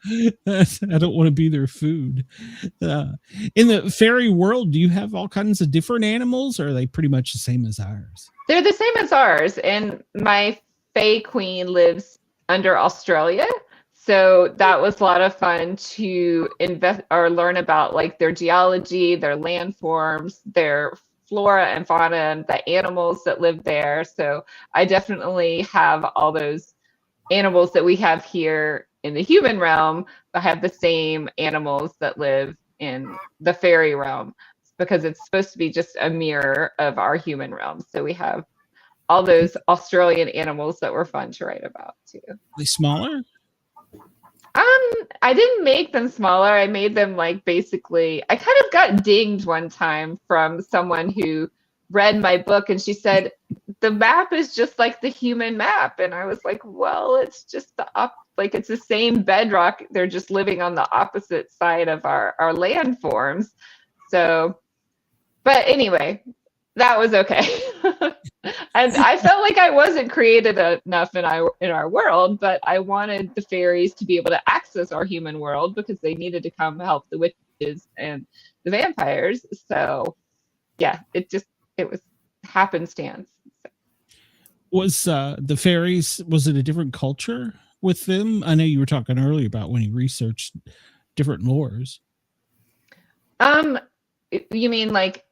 I don't want to be their food. In the fairy world, do you have all kinds of different animals, or are they pretty much the same as ours? They're the same as ours, and my Fae Queen lives under Australia. So that was a lot of fun to invest or learn about like their geology, their landforms, their flora and fauna, and the animals that live there. So I definitely have all those animals that we have here in the human realm, but have the same animals that live in the fairy realm, because it's supposed to be just a mirror of our human realm. So we have all those Australian animals that were fun to write about too. Are they smaller? I didn't make them smaller. I made them like basically, I kind of got dinged one time from someone who read my book, and she said, the map is just like the human map. And I was like, well, it's just it's the same bedrock. They're just living on the opposite side of our landforms. So, but anyway, that was okay. And I felt like I wasn't created enough in our world, but I wanted the fairies to be able to access our human world because they needed to come help the witches and the vampires. So yeah, it was happenstance. Was the fairies, was it a different culture with them? I know you were talking earlier about when you researched different lores. You mean like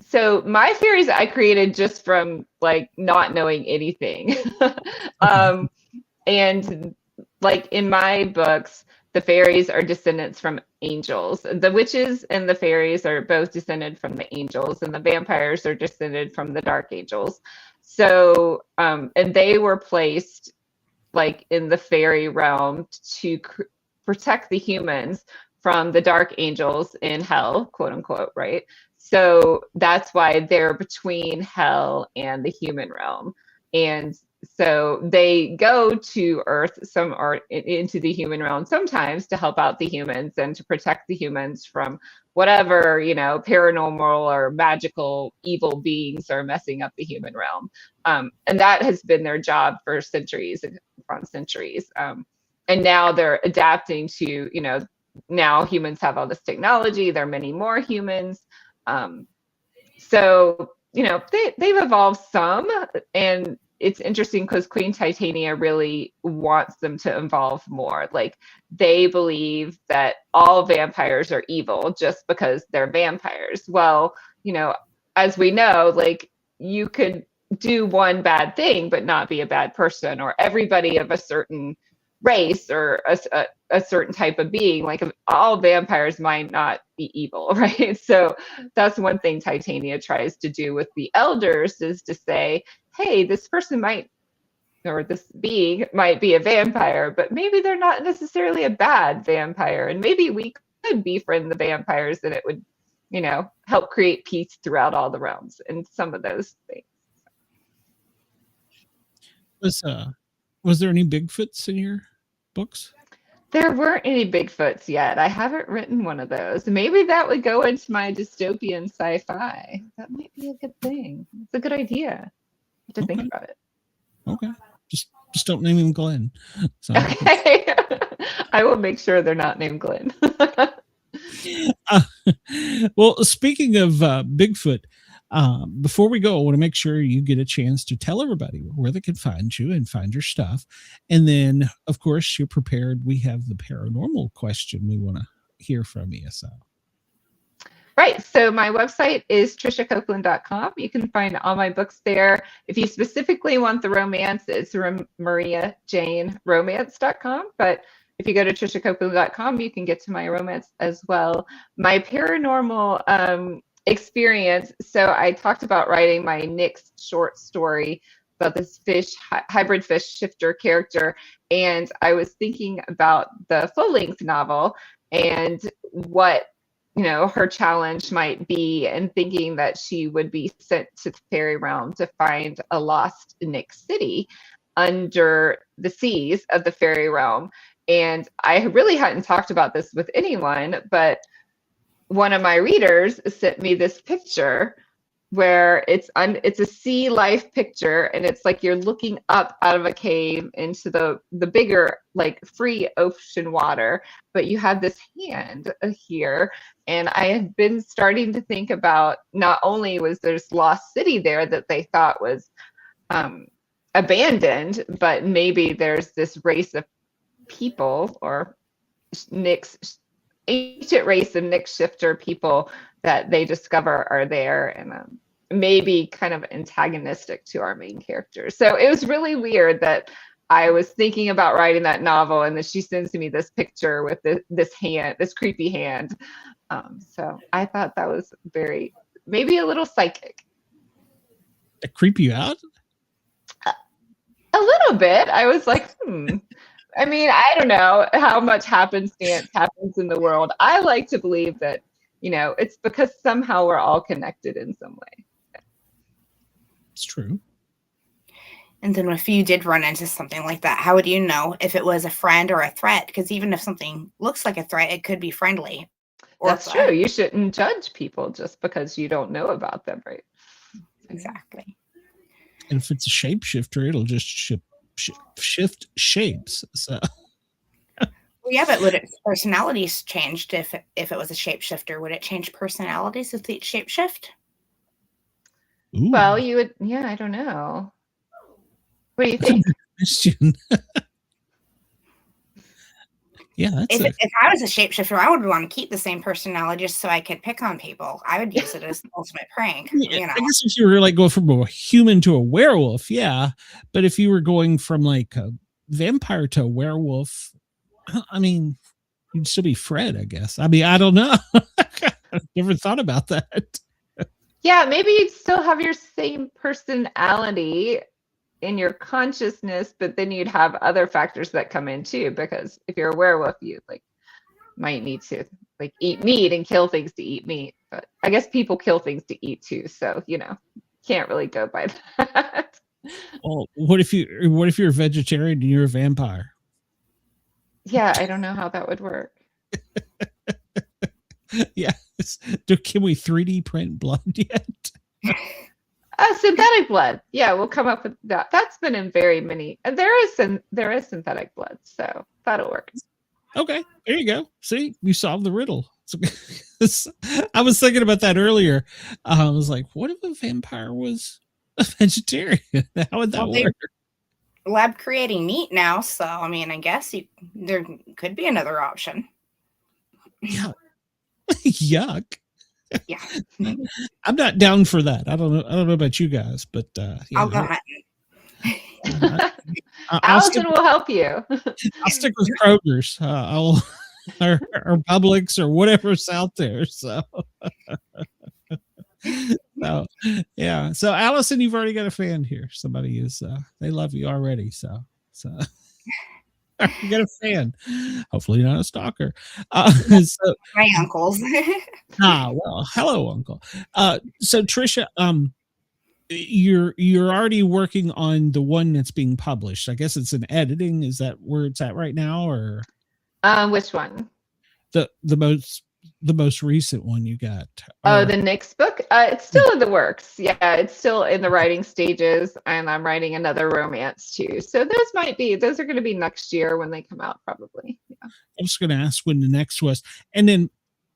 so my fairies I created just from like not knowing anything. And like in my books, the fairies are descendants from angels. The witches and the fairies are both descended from the angels, and the vampires are descended from the dark angels. So, and they were placed like in the fairy realm to protect the humans from the dark angels in hell, quote unquote, right? So that's why they're between hell and the human realm. And so they go to Earth, some are into the human realm sometimes to help out the humans and to protect the humans from whatever, paranormal or magical evil beings are messing up the human realm. And that has been their job for centuries upon centuries. And now they're adapting to, now humans have all this technology. There are many more humans. So, they've evolved some, and it's interesting because Queen Titania really wants them to evolve more. Like they believe that all vampires are evil just because they're vampires. Well, as we know, like you could do one bad thing, but not be a bad person, or everybody of a certain race or a certain type of being, like all vampires might not be evil, right? So that's one thing Titania tries to do with the elders, is to say, hey, this person might, or this being might be a vampire, but maybe they're not necessarily a bad vampire. And maybe we could befriend the vampires, and it would, help create peace throughout all the realms and some of those things. Was there any Bigfoots in your books? There weren't any Bigfoots yet. I haven't written one of those. Maybe that would go into my dystopian sci-fi. That might be a good thing. It's a good idea. To think about it. Okay. Just don't name him Glenn. So. Okay. I will make sure they're not named Glenn. Well, speaking of Bigfoot, before we go, I want to make sure you get a chance to tell everybody where they can find you and find your stuff. And then, of course, you're prepared. We have the paranormal question we want to hear from you. So. Right. So my website is trishacoplin.com. You can find all my books there. If you specifically want the romance, it's mariajaneromance.com. But if you go to trishacoplin.com, you can get to my romance as well. My paranormal experience. So I talked about writing my next short story about this hybrid fish shifter character. And I was thinking about the full-length novel and what her challenge might be, and thinking that she would be sent to the fairy realm to find a lost Nick city under the seas of the fairy realm. And I really hadn't talked about this with anyone, but one of my readers sent me this picture where it's a sea life picture, and it's like you're looking up out of a cave into the bigger, like, free ocean water, but you have this hand here. And I had been starting to think about, not only was there's lost city there that they thought was abandoned, but maybe there's this race of people, or ancient race of Nick Shifter people that they discover are there, and maybe kind of antagonistic to our main characters. So it was really weird that I was thinking about writing that novel, and then she sends me this picture with this hand, this creepy hand. So I thought that was maybe a little psychic. That creep you out? A little bit. I was like, I mean, I don't know how much happenstance happens in the world. I like to believe that, it's because somehow we're all connected in some way. It's true. And then if you did run into something like that, how would you know if it was a friend or a threat? Because even if something looks like a threat, it could be friendly. That's true. You shouldn't judge people just because you don't know about them, right? Exactly. And if it's a shapeshifter, it'll just shift shapes. So. Well, yeah, but would its personalities changed if it was a shapeshifter? Would it change personalities if it shapeshift? Ooh. Well, you would. Yeah, I don't know. What do you think? Question. Yeah, if I was a shapeshifter, I would want to keep the same personality just so I could pick on people. I would use it as the ultimate prank. I guess if you were like going from a human to a werewolf, yeah. But if you were going from like a vampire to a werewolf, I mean, you'd still be Fred, I guess. I mean, I don't know. I've never thought about that. Yeah, maybe you'd still have your same personality in your consciousness, but then you'd have other factors that come in too, because if you're a werewolf, you might need to eat meat and kill things to eat meat. But I guess people kill things to eat too, so can't really go by that. Well, what if you're a vegetarian and you're a vampire? Yeah, I don't know how that would work. Yeah. Can we 3D print blood yet? Synthetic blood. Yeah, we'll come up with that. That's been in very many. There is synthetic blood, so that'll work. Okay, there you go. See, you solved the riddle. I was thinking about that earlier. I was like, what if a vampire was a vegetarian? How would that work? Lab creating meat now, so I mean, I guess there could be another option. Yeah. Yuck. Yeah. I'm not down for that. I don't know about you guys, but I'll go hunting. Allison will help you. I'll stick with Kroger's. Or Publix or whatever's out there. So yeah. So Allison, you've already got a fan here. Somebody is they love you already. So you got a fan. Hopefully not a stalker. So, my uncles. Well, hello, Uncle. So Trisha, you're already working on the one that's being published. I guess it's in editing. Is that where it's at right now, or which one? The most recent one you got. The next book. It's still in the works. Yeah, it's still in the writing stages, and I'm writing another romance too. So those are going to be next year when they come out, probably. Yeah. I was going to ask when the next was, and then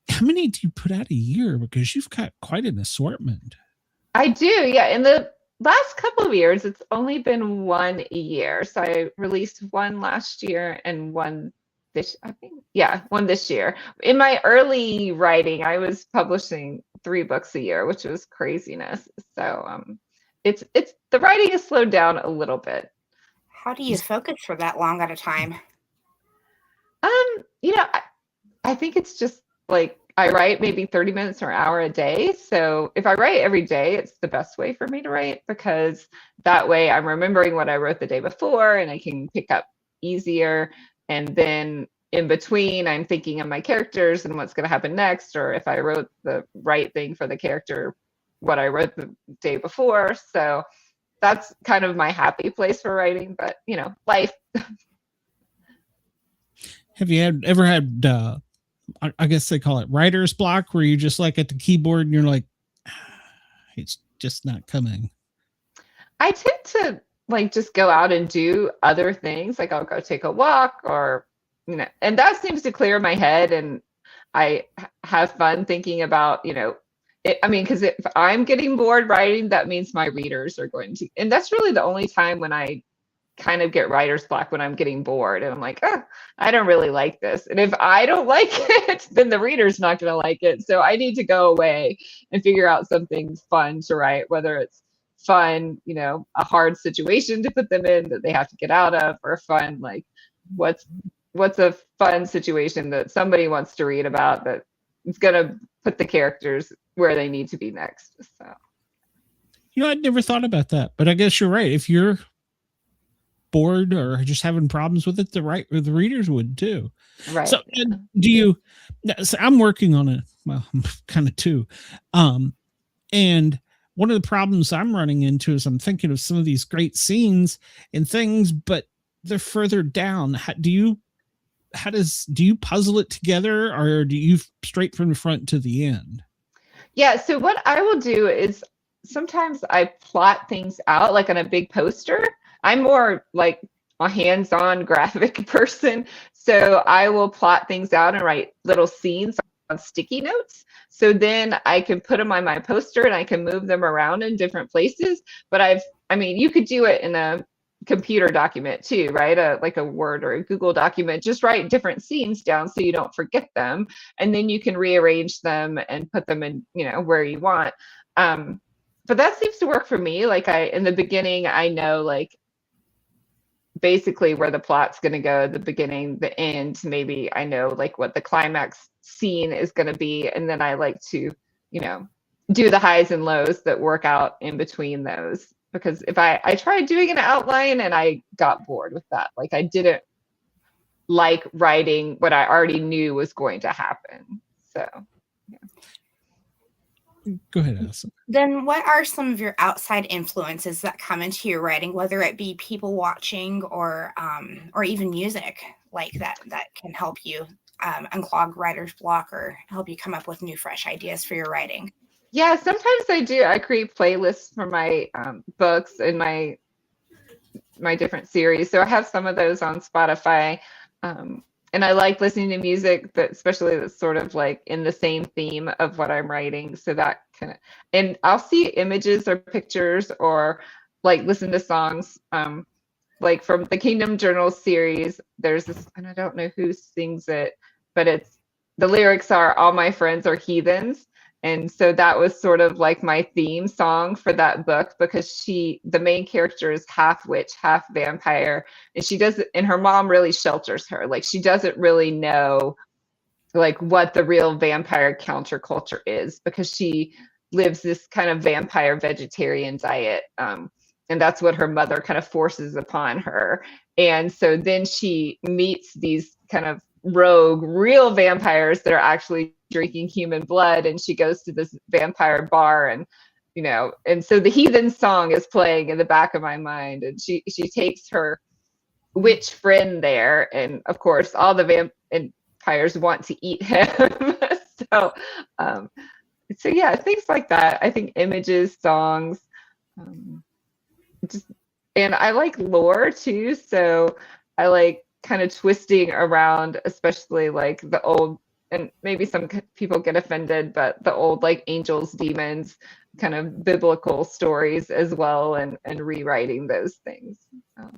how many do you put out a year? Because you've got quite an assortment. I do. Yeah, in the last couple of years, it's only been one a year. So I released one last year and one this year. In my early writing, I was publishing 3 books a year, which was craziness. So it's the writing has slowed down a little bit. How do you focus for that long at a time? I think it's just like I write maybe 30 minutes or an hour a day. So if I write every day, it's the best way for me to write, because that way I'm remembering what I wrote the day before and I can pick up easier. And then in between, I'm thinking of my characters and what's going to happen next, or if I wrote the right thing for the character, what I wrote the day before. So that's kind of my happy place for writing. But, life. Have you ever had, I guess they call it writer's block, where you just like at the keyboard and you're like, it's just not coming? I tend to like just go out and do other things. Like I'll go take a walk or, and that seems to clear my head. And I have fun thinking about, because if I'm getting bored writing, that means my readers are going to, and that's really the only time when I kind of get writer's block, when I'm getting bored and I'm like, oh, I don't really like this. And if I don't like it, then the reader's not going to like it. So I need to go away and figure out something fun to write, whether it's fun, a hard situation to put them in that they have to get out of, or fun, like what's a fun situation that somebody wants to read about that is going to put the characters where they need to be next. So, I'd never thought about that, but I guess you're right. If you're bored or just having problems with it, the readers would too. Right. So so I'm working on it. Well, I'm kind of too. And one of the problems I'm running into is I'm thinking of some of these great scenes and things, but they're further down. Do you puzzle it together, or do you straight from the front to the end? Yeah. So what I will do is sometimes I plot things out like on a big poster. I'm more like a hands-on graphic person. So I will plot things out and write little scenes on sticky notes. So then I can put them on my poster and I can move them around in different places. But you could do it in a computer document too, right? Like a Word or a Google document. Just write different scenes down so you don't forget them. And then you can rearrange them and put them in, where you want. But that seems to work for me. Like in the beginning, I know like basically where the plot's going to go, the beginning, the end, maybe I know like what the climax scene is going to be. And then I like to, do the highs and lows that work out in between those. Because if I tried doing an outline and I got bored with that, like I didn't like writing what I already knew was going to happen. So, yeah. Go ahead, Allison. Then what are some of your outside influences that come into your writing, whether it be people watching or even music like that can help you unclog writer's block or help you come up with new, fresh ideas for your writing? Yeah, sometimes I do. I create playlists for my books and my different series. So I have some of those on Spotify. And I like listening to music, but especially that's sort of like in the same theme of what I'm writing. So that and I'll see images or pictures or like listen to songs. Like from the Kingdom Journal series, there's this, and I don't know who sings it, but the lyrics are "All my friends are heathens." And so that was sort of like my theme song for that book, because the main character is half witch, half vampire. And her mom really shelters her. Like she doesn't really know like what the real vampire counterculture is, because she lives this kind of vampire vegetarian diet. And that's what her mother kind of forces upon her. And so then she meets these kind of rogue real vampires that are actually drinking human blood, and she goes to this vampire bar, and and so the heathen song is playing in the back of my mind, and she takes her witch friend there, and of course all the vampires want to eat him. so yeah, things like that. I think images, songs, and I like lore too, so I like kind of twisting around, especially like the old, and maybe some people get offended, but the old like angels, demons, kind of biblical stories as well, and rewriting those things. So.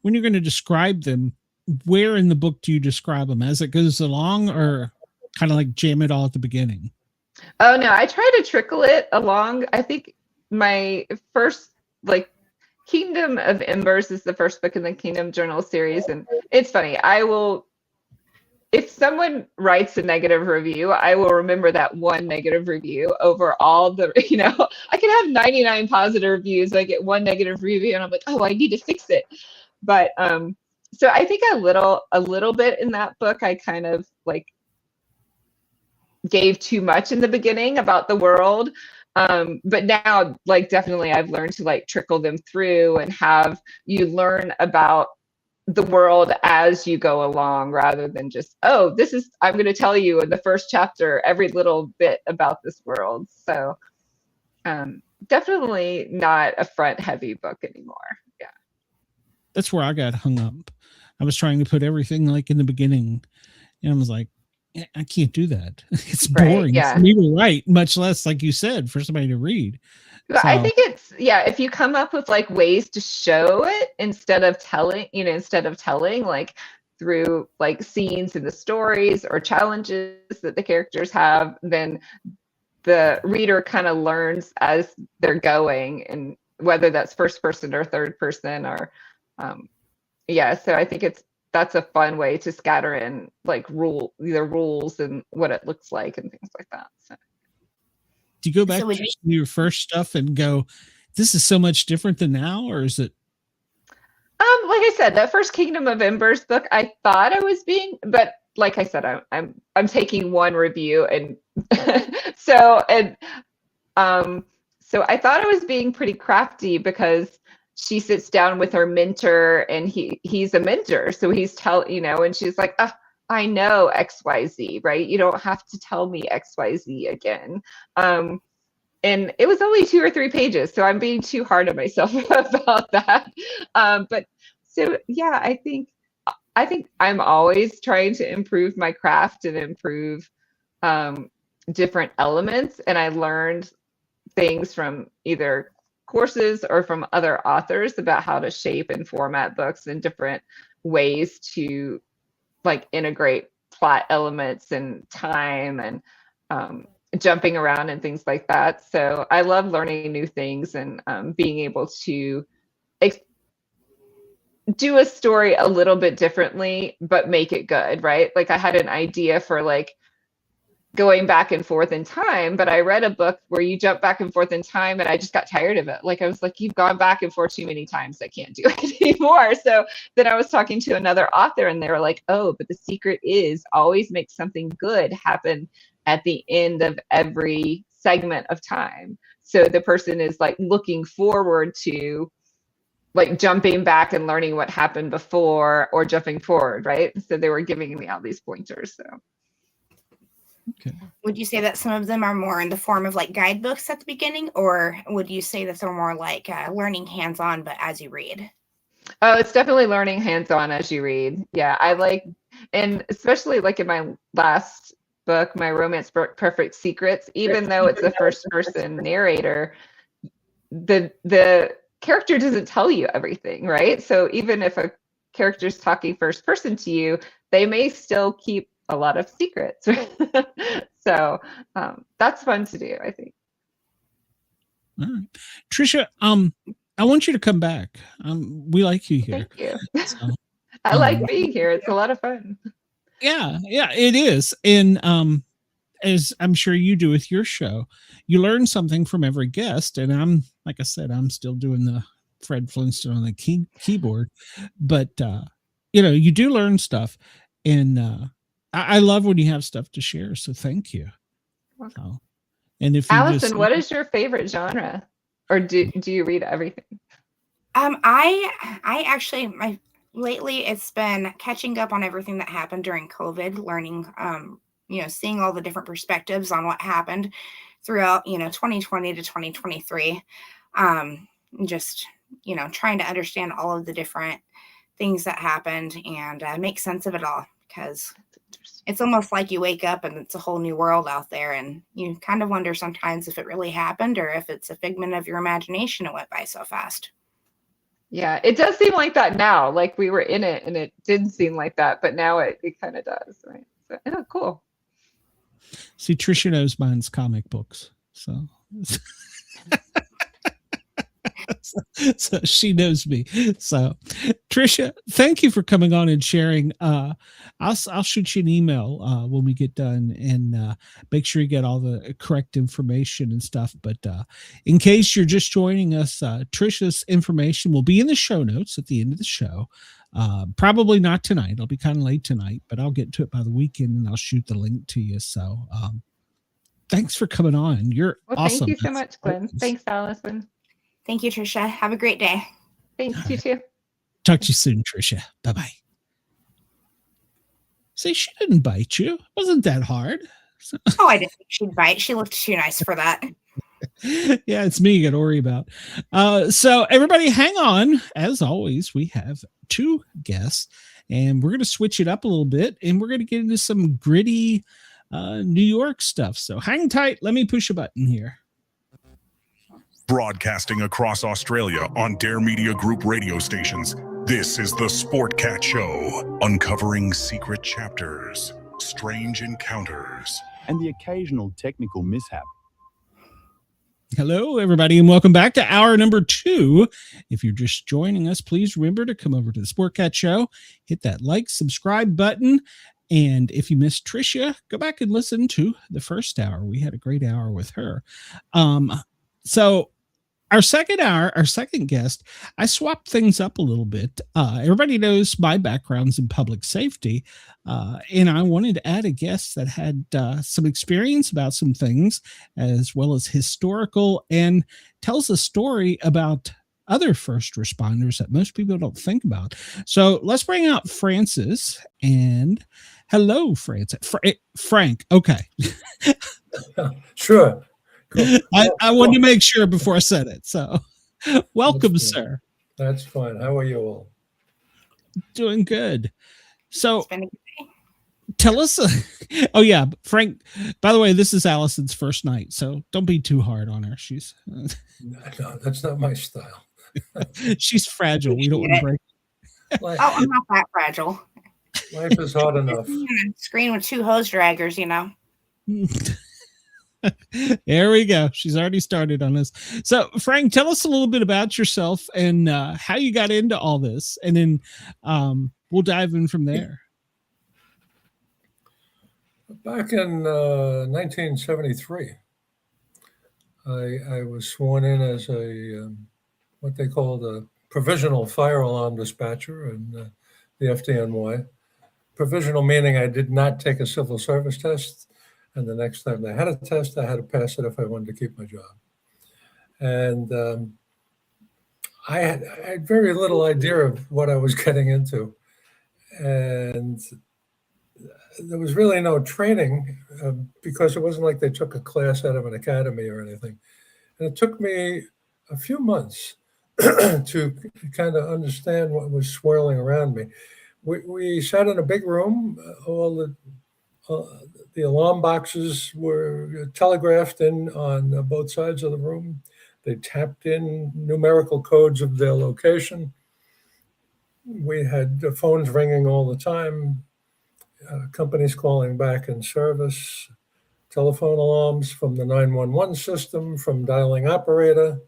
When you're going to describe them, where in the book do you describe them? As it goes along, or kind of like jam it all at the beginning? Oh no, I try to trickle it along. I think my first like Kingdom of Embers is the first book in the Kingdom Journal series. And it's funny, if someone writes a negative review, I will remember that one negative review over all the, I can have 99 positive reviews. I get one negative review and I'm like, oh, I need to fix it. But so I think a little bit in that book, I kind of like gave too much in the beginning about the world. But now, like, definitely I've learned to like trickle them through and have you learn about the world as you go along, rather than just, oh, I'm going to tell you in the first chapter every little bit about this world. So definitely not a front heavy book anymore. Yeah. That's where I got hung up. I was trying to put everything like in the beginning, and I was like, I can't do that. It's boring. Right, yeah. For me to write, much less, like you said, for somebody to read. I think it's, if you come up with like ways to show it instead of telling, like through like scenes in the stories or challenges that the characters have, then the reader kind of learns as they're going, and whether that's first person or third person or so I think that's a fun way to scatter in like rules and what it looks like and things like that. So do you go back to your first stuff and go, this is so much different than now, or is it? Like I said, that first Kingdom of Embers book, I thought I was being, but like I said, I'm taking one review, and so I thought I was being pretty crafty, because she sits down with her mentor, and he's a mentor, so he's and she's like, I know XYZ, right? You don't have to tell me XYZ again. And it was only 2 or 3 pages, so I'm being too hard on myself about that. But so yeah, I think I'm always trying to improve my craft and improve different elements. And I learned things from either courses or from other authors about how to shape and format books in different ways to like integrate plot elements and time and jumping around and things like that. So I love learning new things and being able to do a story a little bit differently, but make it good, right? Like I had an idea for like going back and forth in time, but I read a book where you jump back and forth in time, and I just got tired of it. Like I was like, you've gone back and forth too many times. I can't do it anymore. So then I was talking to another author, and they were like, oh, but the secret is always make something good happen at the end of every segment of time. So the person is like looking forward to like jumping back and learning what happened before, or jumping forward, right? So they were giving me all these pointers. So okay. Would you say that some of them are more in the form of like guidebooks at the beginning, or would you say that they're more like learning hands-on, but as you read? Oh, it's definitely learning hands-on as you read. Yeah, I like, and especially like in my last book, my romance book, Perfect Secrets, even though it's a first-person narrator, the character doesn't tell you everything, right? So even if a character's talking first person to you, they may still keep a lot of secrets. So that's fun to do, I think. All right. Trisha, I want you to come back. We like you here. Thank you. So, I like being here. It's a lot of fun. Yeah, it is. And as I'm sure you do with your show, you learn something from every guest. And I'm, like I said, I'm still doing the Fred Flintstone on the keyboard, but you do learn stuff, and I love when you have stuff to share. So thank you. So, and if Allison, what is your favorite genre, or do you read everything? I actually lately it's been catching up on everything that happened during COVID, learning, seeing all the different perspectives on what happened throughout, 2020 to 2023. Just, trying to understand all of the different things that happened and make sense of it all, because it's almost like you wake up and it's a whole new world out there, and you kind of wonder sometimes if it really happened or if it's a figment of your imagination. It went by so fast. Yeah, it does seem like that now. Like we were in it and it didn't seem like that, but now it kind of does, right? So, yeah, cool. See, Trisha knows mine's comic books, so so she knows me. So, Trisha, thank you for coming on and sharing. I'll shoot you an email when we get done, and make sure you get all the correct information and stuff. But in case you're just joining us, Trisha's information will be in the show notes at the end of the show. Probably not tonight. It'll be kind of late tonight, but I'll get to it by the weekend, and I'll shoot the link to you. So thanks for coming on. You're awesome. Thank you so much, Glenn. Thanks, Allison. Thank you, Trisha. Have a great day. Thanks, you too. Talk to you soon, Trisha. Bye-bye. See, she didn't bite you. It wasn't that hard. Oh, I didn't think she'd bite. She looked too nice for that. Yeah, it's me you got to worry about. So everybody hang on. As always, we have two guests, and we're going to switch it up a little bit, and we're going to get into some gritty New York stuff. So hang tight. Let me push a button here. Broadcasting across Australia on Dare Media Group radio stations, this is the Sportcat Show, uncovering secret chapters, strange encounters, and the occasional technical mishap. Hello, everybody, and welcome back to hour number 2. If you're just joining us, please remember to come over to the Sportcat Show, hit that like, subscribe button, and if you missed Trisha, go back and listen to the first hour. We had a great hour with her. So our second hour, our second guest, I swapped things up a little bit. Everybody knows my background's in public safety, and I wanted to add a guest that had some experience about some things, as well as historical, and tells a story about other first responders that most people don't think about. So let's bring out Francis. And hello, Francis. Frank. Okay. Sure. I wanted to make sure before I said it. So welcome, sir. That's fine. How are you all? Doing good. So It's been a good day. tell us. Oh, yeah. Frank, by the way, this is Allison's first night. So don't be too hard on her. She's No, that's not my style. she's fragile. We don't want to break. Life, Oh, I'm not that fragile. life is hard enough. I'm on a screen with 2 hose draggers, you know. There we go. She's already started on this. So, Frank, tell us a little bit about yourself and how you got into all this, and then we'll dive in from there. Back in 1973, I was sworn in as a what they called a provisional fire alarm dispatcher in the FDNY. Provisional meaning I did not take a civil service test, and the next time they had a test, I had to pass it if I wanted to keep my job. And I had very little idea of what I was getting into, and there was really no training because it wasn't like they took a class out of an academy or anything. And it took me a few months to kind of understand what was swirling around me. We sat in a big room. All the alarm boxes were telegraphed in on both sides of the room. They tapped in numerical codes of their location. We had phones ringing all the time, companies calling back in service, telephone alarms from the 911 system, from dialing operator,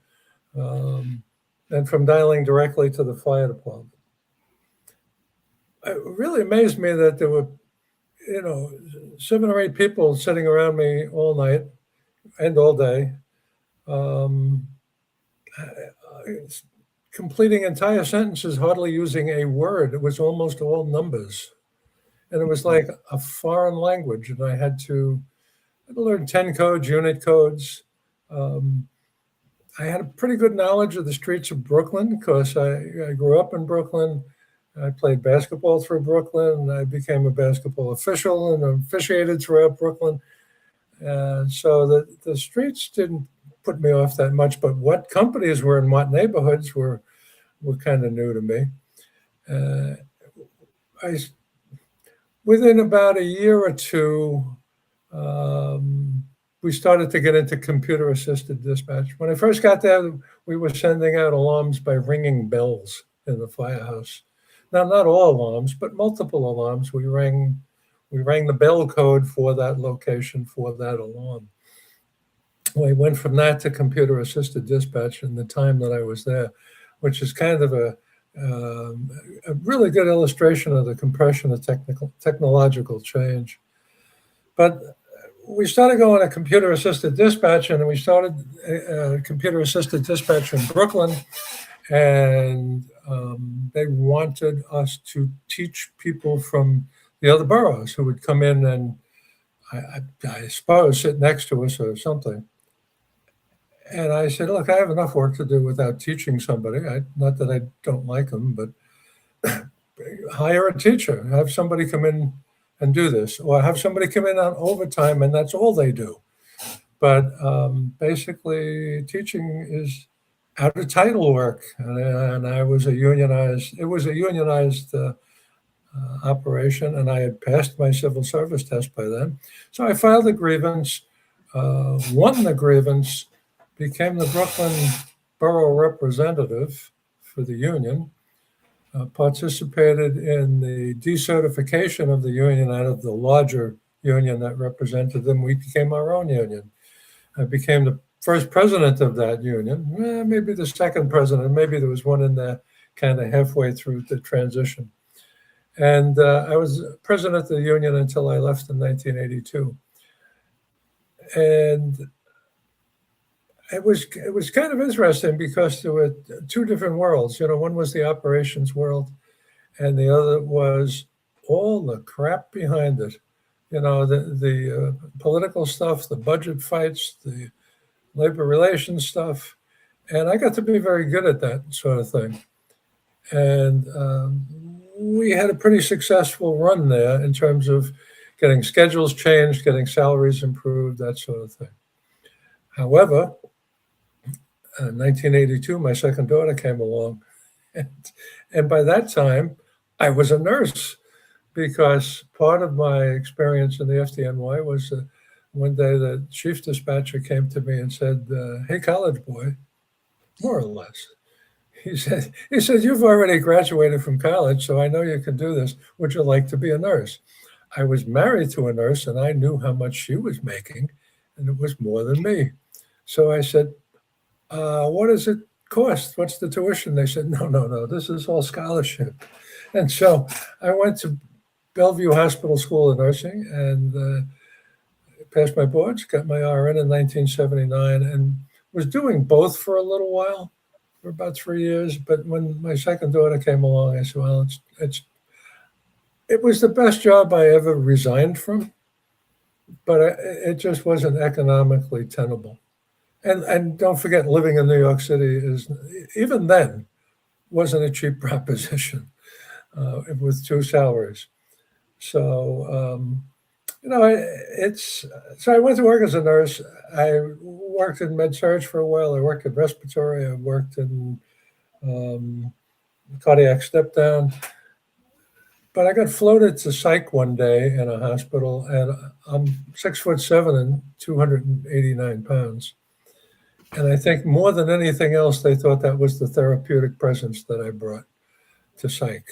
and from dialing directly to the fire department. It really amazed me that there were 7 or 8 people sitting around me all night and all day, completing entire sentences, hardly using a word. It was almost all numbers. And it was like a foreign language. And I had to learn 10 codes, unit codes. I had a pretty good knowledge of the streets of Brooklyn because I grew up in Brooklyn. I played basketball through Brooklyn. I became a basketball official and officiated throughout Brooklyn. So the streets didn't put me off that much, but what companies were in what neighborhoods were kind of new to me. Within about a year or two, we started to get into computer-assisted dispatch. When I first got there, we were sending out alarms by ringing bells in the firehouse. Now, not all alarms, but multiple alarms. We rang the bell code for that location for that alarm. We went from that to computer-assisted dispatch in the time that I was there, which is kind of a really good illustration of the compression of technological change. But we started going to computer-assisted dispatch, and we started computer-assisted dispatch in Brooklyn, and they wanted us to teach people from the other boroughs who would come in and, I suppose, sit next to us or something. And I said, look, I have enough work to do without teaching somebody. Not that I don't like them, but hire a teacher, have somebody come in and do this, or have somebody come in on overtime and that's all they do. But basically, teaching is out of title work, and I was a unionized. It was a unionized operation, and I had passed my civil service test by then. So I filed a grievance, won the grievance, became the Brooklyn Borough representative for the union, participated in the decertification of the union out of the larger union that represented them. We became our own union. I became the first president of that union, maybe the second president, maybe there was one in there kind of halfway through the transition. And I was president of the union until I left in 1982. And it was kind of interesting because there were two different worlds. You know, one was the operations world, and the other was all the crap behind it. You know, the political stuff, the budget fights, the labor relations stuff. And I got to be very good at that sort of thing. And we had a pretty successful run there in terms of getting schedules changed, getting salaries improved, that sort of thing. However, in 1982, my second daughter came along. And by that time, I was a nurse, because part of my experience in the FDNY was one day the chief dispatcher came to me and said, hey, college boy, more or less. He said, you've already graduated from college, so I know you can do this. Would you like to be a nurse? I was married to a nurse, and I knew how much she was making, and it was more than me. So I said, what does it cost? What's the tuition? They said, no, this is all scholarship. And so I went to Bellevue Hospital School of Nursing and passed my boards, got my RN in 1979, and was doing both for a little while, for about 3 years. But when my second daughter came along, I said, well, it was the best job I ever resigned from, but it just wasn't economically tenable. And don't forget, living in New York City is, even then, wasn't a cheap proposition with two salaries. So, so I went to work as a nurse. I worked in med-surg for a while. I worked in respiratory. I worked in cardiac step-down. But I got floated to psych one day in a hospital, and I'm 6'7" and 289 pounds. And I think more than anything else, they thought that was the therapeutic presence that I brought to psych.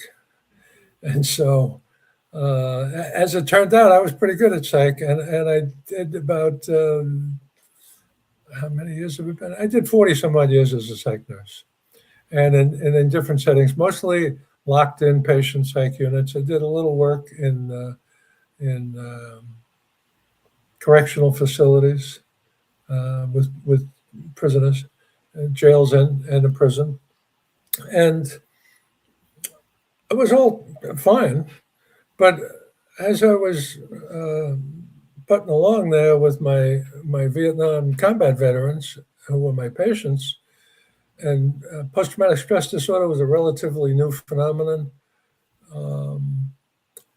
And so, as it turned out, I was pretty good at psych, and I did about, how many years have it been? I did 40 some odd years as a psych nurse, and in different settings, mostly locked in patient psych units. I did a little work in correctional facilities with prisoners, jails and a prison. And it was all fine. But as I was putting along there with my Vietnam combat veterans who were my patients, and post-traumatic stress disorder was a relatively new phenomenon,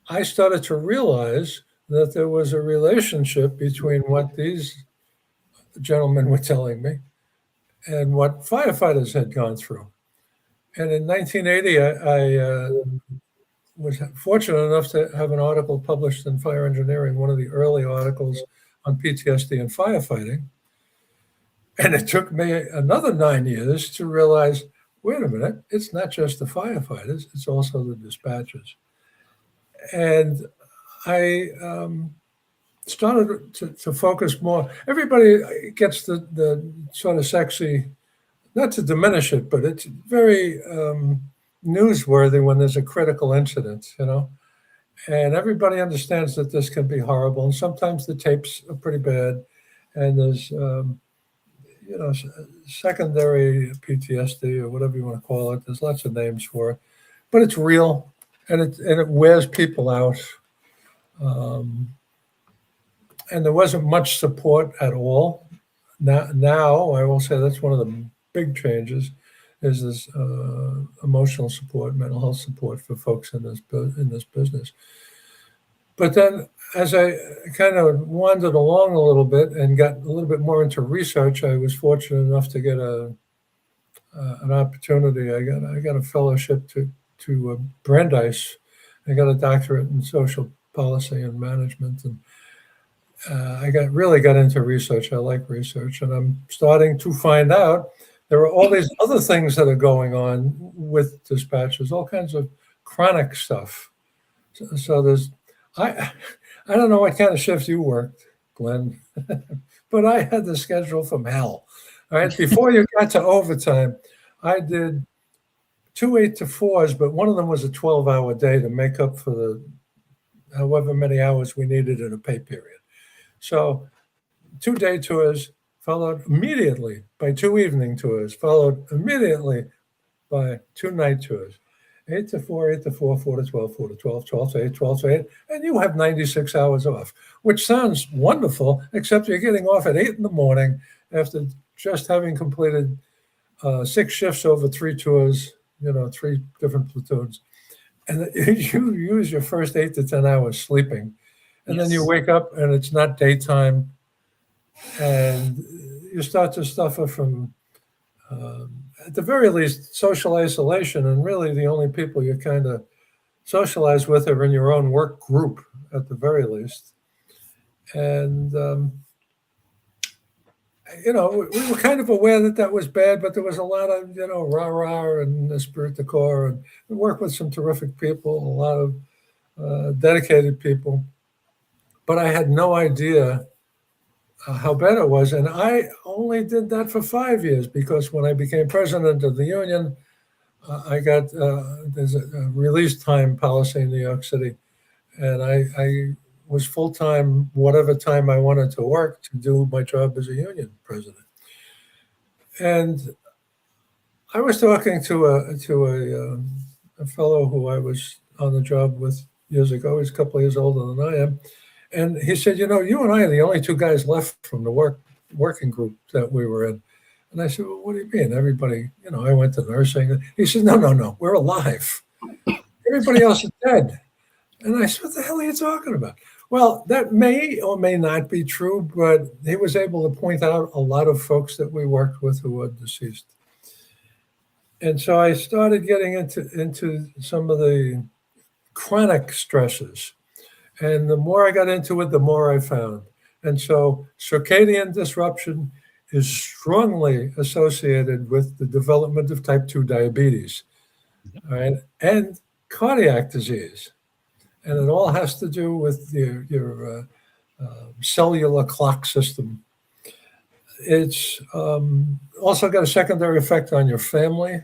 I started to realize that there was a relationship between what these gentlemen were telling me and what firefighters had gone through. And in 1980, I was fortunate enough to have an article published in Fire Engineering, one of the early articles on PTSD and firefighting. And it took me another 9 years to realize, wait a minute, it's not just the firefighters, it's also the dispatchers. And I started to focus more. Everybody gets the sort of sexy, not to diminish it, but it's very newsworthy when there's a critical incident, and everybody understands that this can be horrible. And sometimes the tapes are pretty bad, and there's, secondary PTSD or whatever you want to call it. There's lots of names for it, but it's real, and it wears people out. And there wasn't much support at all. Now I will say that's one of the big changes. is this emotional support, mental health support for folks in this business. But then, as I kind of wandered along a little bit and got a little bit more into research, I was fortunate enough to get an opportunity. I got a fellowship to Brandeis. I got a doctorate in social policy and management, and I really got into research. I like research, and I'm starting to find out there are all these other things that are going on with dispatchers, all kinds of chronic stuff. So there's, I don't know what kind of shift you worked, Glenn, but I had the schedule from hell. All right, before you got to overtime, I did 2 8-4s, but one of them was a 12-hour day to make up for the however many hours we needed in a pay period. So 2 day tours followed immediately by 2 evening tours, followed immediately by 2 night tours. 8-4, 8-4, 4-12, 4-12, 12-8, 12-8, and you have 96 hours off, which sounds wonderful, except you're getting off at 8 in the morning after just having completed 6 shifts over 3 tours, 3 different platoons. And you use your first 8 to 10 hours sleeping, and then you wake up and it's not daytime, and you start to suffer from, at the very least, social isolation. And really the only people you kind of socialize with are in your own work group at the very least. And, we were kind of aware that was bad, but there was a lot of, rah-rah and esprit de corps, and we worked with some terrific people, a lot of dedicated people. But I had no idea how bad it was. And I only did that for 5 years, because when I became president of the union, I got, there's a release time policy in New York City. And I was full-time, whatever time I wanted to work to do my job as a union president. And I was talking to a fellow who I was on the job with years ago. He's a couple of years older than I am. And he said, you and I are the only 2 guys left from the working group that we were in. And I said, well, what do you mean? Everybody, I went to nursing. He said, no, we're alive. Everybody else is dead. And I said, what the hell are you talking about? Well, that may or may not be true, but he was able to point out a lot of folks that we worked with who were deceased. And so I started getting into some of the chronic stresses. And the more I got into it, the more I found. And so circadian disruption is strongly associated with the development of type 2 diabetes, all right, and cardiac disease. And it all has to do with your cellular clock system. It's also got a secondary effect on your family.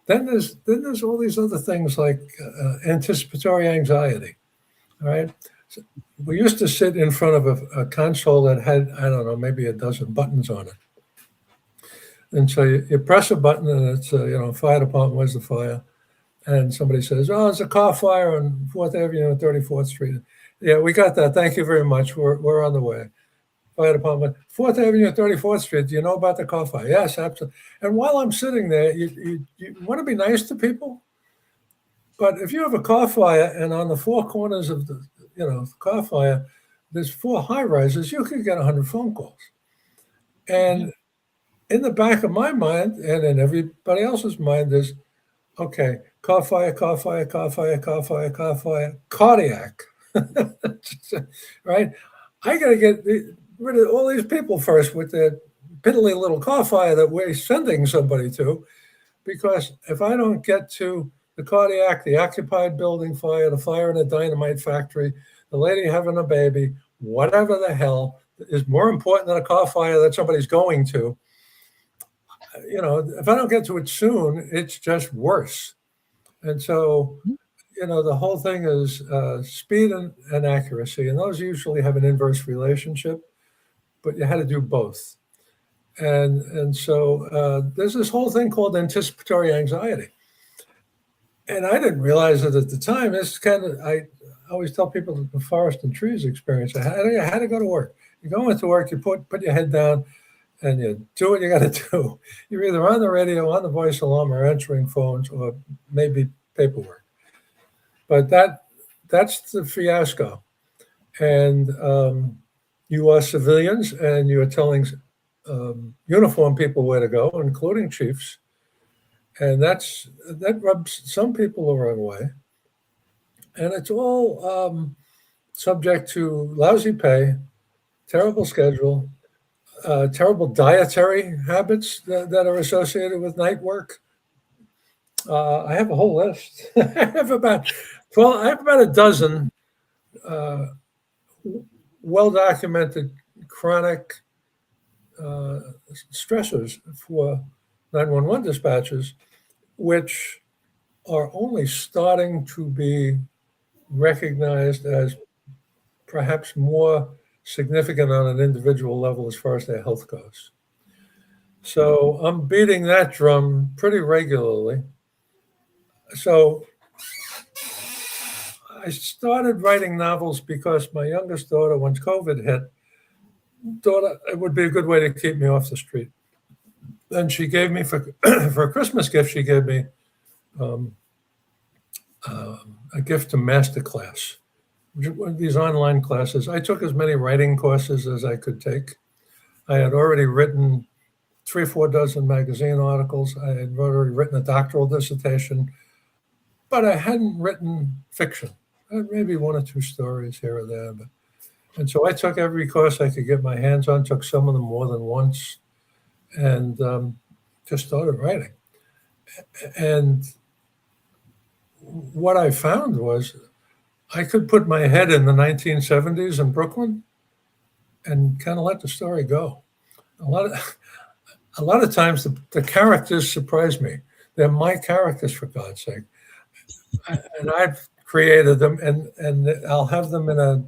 Then there's all these other things like anticipatory anxiety. All right. So we used to sit in front of a console that had, I don't know, maybe a dozen buttons on it. And so you press a button and it's, fire department, where's the fire? And somebody says, oh, there's a car fire on 4th Avenue and 34th Street. Yeah, we got that. Thank you very much. We're on the way. Fire department, 4th Avenue and 34th Street. Do you know about the car fire? Yes, absolutely. And while I'm sitting there, you want to be nice to people. But if you have a car fire and on the 4 corners of the car fire, there's 4 high rises, you could get 100 phone calls. And in the back of my mind and in everybody else's mind is, okay, car fire, car fire, car fire, car fire, car fire, cardiac, right? I got to get rid of all these people first with their piddly little car fire that we're sending somebody to, because if I don't get to the cardiac, the occupied building fire, the fire in a dynamite factory, the lady having a baby, whatever the hell is more important than a car fire that somebody's going to, if I don't get to it soon, it's just worse. And so, the whole thing is speed and accuracy, and those usually have an inverse relationship, but you had to do both. And so there's this whole thing called anticipatory anxiety. And I didn't realize it at the time. This kind of, I always tell people the forest and trees experience. I had to go to work. You go into work, you put your head down, and you do what you got to do. You're either on the radio, on the voice alarm, or answering phones, or maybe paperwork. But that's the fiasco. And you are civilians, and you are telling uniformed people where to go, including chiefs. And that rubs some people the wrong way. And it's all subject to lousy pay, terrible schedule, terrible dietary habits that are associated with night work. I have a whole list. I have about a dozen well-documented chronic stressors for 911 dispatchers, which are only starting to be recognized as perhaps more significant on an individual level as far as their health goes. So I'm beating that drum pretty regularly. So I started writing novels because my youngest daughter, once COVID hit, thought it would be a good way to keep me off the street. Then she gave me, for a Christmas gift, she gave me a gift to Masterclass, these online classes. I took as many writing courses as I could take. I had already written 3 or 4 dozen magazine articles. I had already written a doctoral dissertation, but I hadn't written fiction. I had maybe 1 or 2 stories here or there. And so I took every course I could get my hands on, took some of them more than once, and just started writing. And what I found was I could put my head in the 1970s in Brooklyn and kind of let the story go. A lot of times the characters surprise me. They're my characters, for God's sake. And I've created them, and I'll have them in a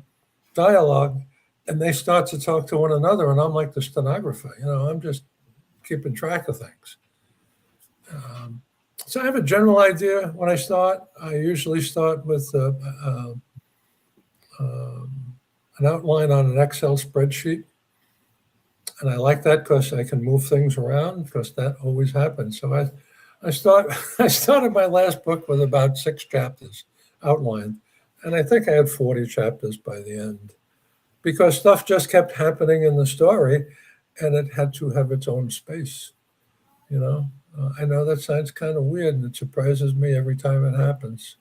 dialogue, and they start to talk to one another, and I'm like the stenographer. I'm just keeping track of things. So I have a general idea when I start. I usually start with an outline on an Excel spreadsheet. And I like that because I can move things around, because that always happens. So I started my last book with about 6 chapters outlined. And I think I had 40 chapters by the end, because stuff just kept happening in the story, and it had to have its own space. I know that sounds kind of weird, and it surprises me every time it happens,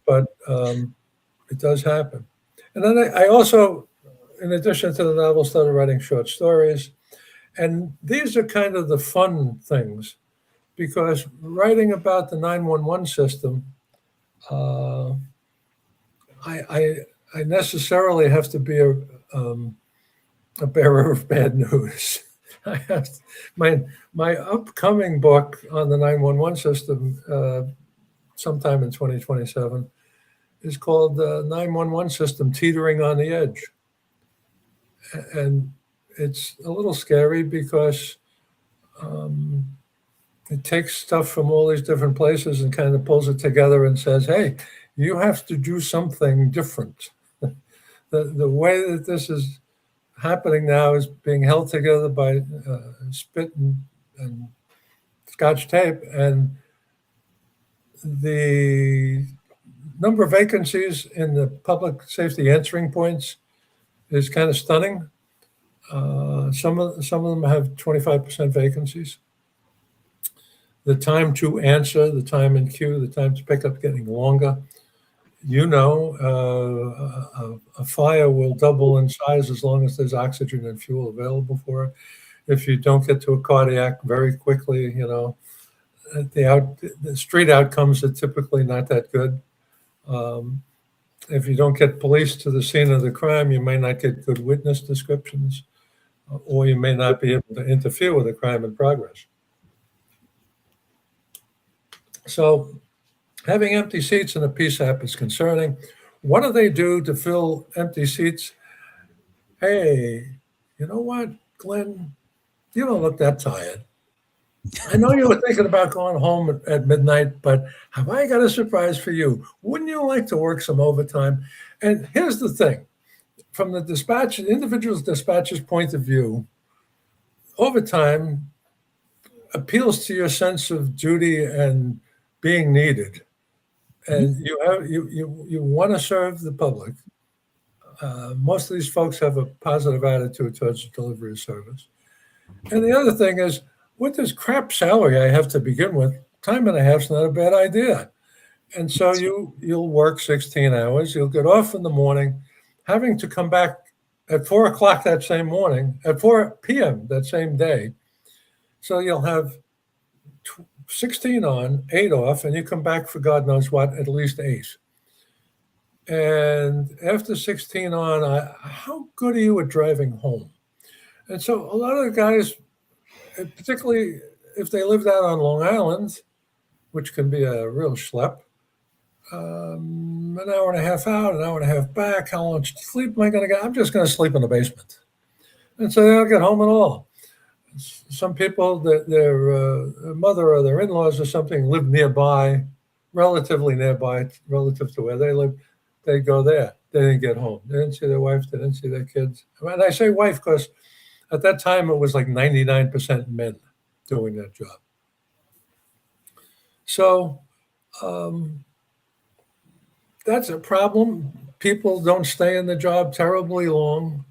but it does happen. And then I also, in addition to the novel, started writing short stories. And these are kind of the fun things, because writing about the 911 system, I necessarily have to be a bearer of bad news. I have my upcoming book on the 911 system, sometime in 2027, is called the 911 System Teetering on the Edge. And it's a little scary because it takes stuff from all these different places and kind of pulls it together and says, hey, you have to do something different. The way that this is happening now is being held together by spit and Scotch tape, and the number of vacancies in the public safety answering points is kind of stunning. Some of them have 25% vacancies. The time to answer, the time in queue, the time to pick up getting longer. A fire will double in size as long as there's oxygen and fuel available for it. If you don't get to a cardiac very quickly, the street outcomes are typically not that good. If you don't get police to the scene of the crime, you may not get good witness descriptions, or you may not be able to interfere with a crime in progress. So having empty seats in a PSAP is concerning. What do they do to fill empty seats? Hey, you know what, Glenn? You don't look that tired. I know you were thinking about going home at midnight, but have I got a surprise for you? Wouldn't you like to work some overtime? And here's the thing. From the individual dispatcher's point of view, overtime appeals to your sense of duty and being needed, and you want to serve the public. Most of these folks have a positive attitude towards the delivery of service. And the other thing is, with this crap salary I have to begin with, time and a half's not a bad idea. And so you'll work 16 hours, you'll get off in the morning, having to come back at 4 o'clock that same morning, at 4 p.m. that same day. So you'll have 16 on, 8 off, and you come back for God knows what, at least 8. And after 16 on, how good are you at driving home? And so a lot of the guys, particularly if they lived out on Long Island, which can be a real schlep, an hour and a half out, an hour and a half back, how much sleep am I going to get? I'm just going to sleep in the basement. And so they don't get home at all. Some people, their mother or their in-laws or something live nearby, relatively nearby, relative to where they live. They go there. They didn't get home. They didn't see their wife. They didn't see their kids. And I say wife because at that time it was like 99% men doing that job. So that's a problem. People don't stay in the job terribly long.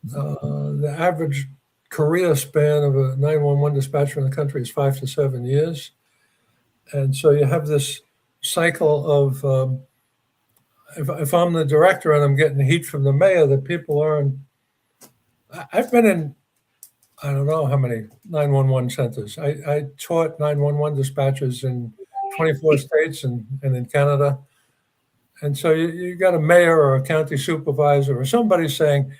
The average career span of a 911 dispatcher in the country is 5 to 7 years. And so you have this cycle of, if I'm the director and I'm getting heat from the mayor, that people aren't. I've been in, I don't know how many 911 centers. I taught 911 dispatchers in 24 states and in Canada. And so you got a mayor or a county supervisor or somebody saying,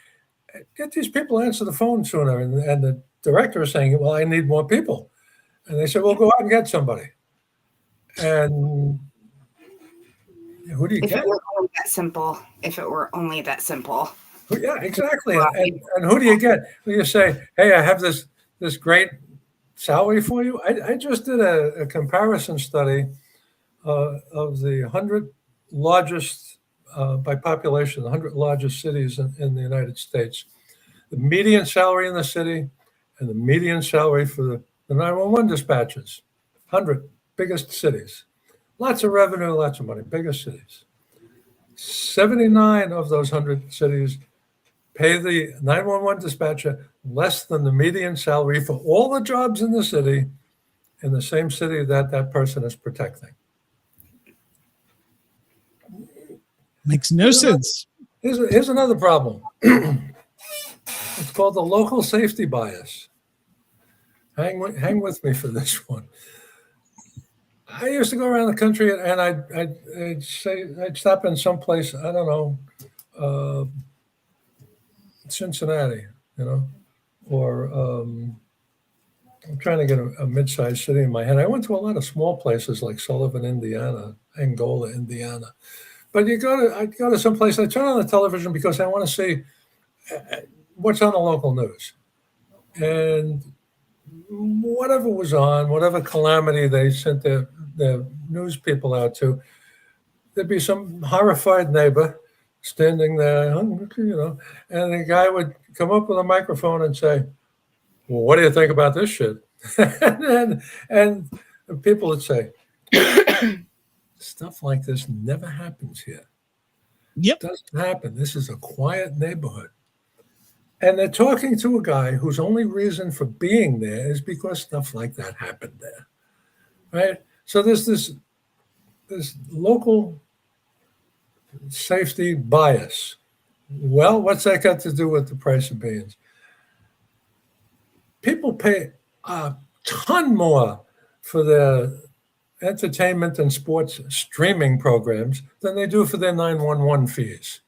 get these people to answer the phone sooner. And the director is saying, well, I need more people. And they said, well, go out and get somebody. And who do you If get? it were only that simple. If it were only that simple. Yeah, exactly. And who do you get? You say, hey, I have this great salary for you. I just did a comparison study of the 100 largest, by population, the 100 largest cities in the United States. The median salary in the city and the median salary for the 911 dispatchers. 100 biggest cities. Lots of revenue, lots of money, biggest cities. 79 of those 100 cities pay the 911 dispatcher less than the median salary for all the jobs in the city in the same city that that person is protecting. Makes no sense. Here's another problem. It's called the local safety bias. Hang with me for this one. I used to go around the country and I'd stop in some place, I don't know, Cincinnati, or I'm trying to get a mid-sized city in my head. I went to a lot of small places like Sullivan, Indiana, Angola, Indiana. But I'd go to some place, I turn on the television because I want to see what's on the local news. And whatever was on, whatever calamity they sent their news people out to, there'd be some horrified neighbor standing there, and the guy would come up with a microphone and say, well, what do you think about this shit? and people would say, stuff like this never happens here. Yep. It doesn't happen. This is a quiet neighborhood. And they're talking to a guy whose only reason for being there is because stuff like that happened there, right? So there's this local safety bias. Well, what's that got to do with the price of beans? People pay a ton more for their entertainment and sports streaming programs than they do for their 911 fees.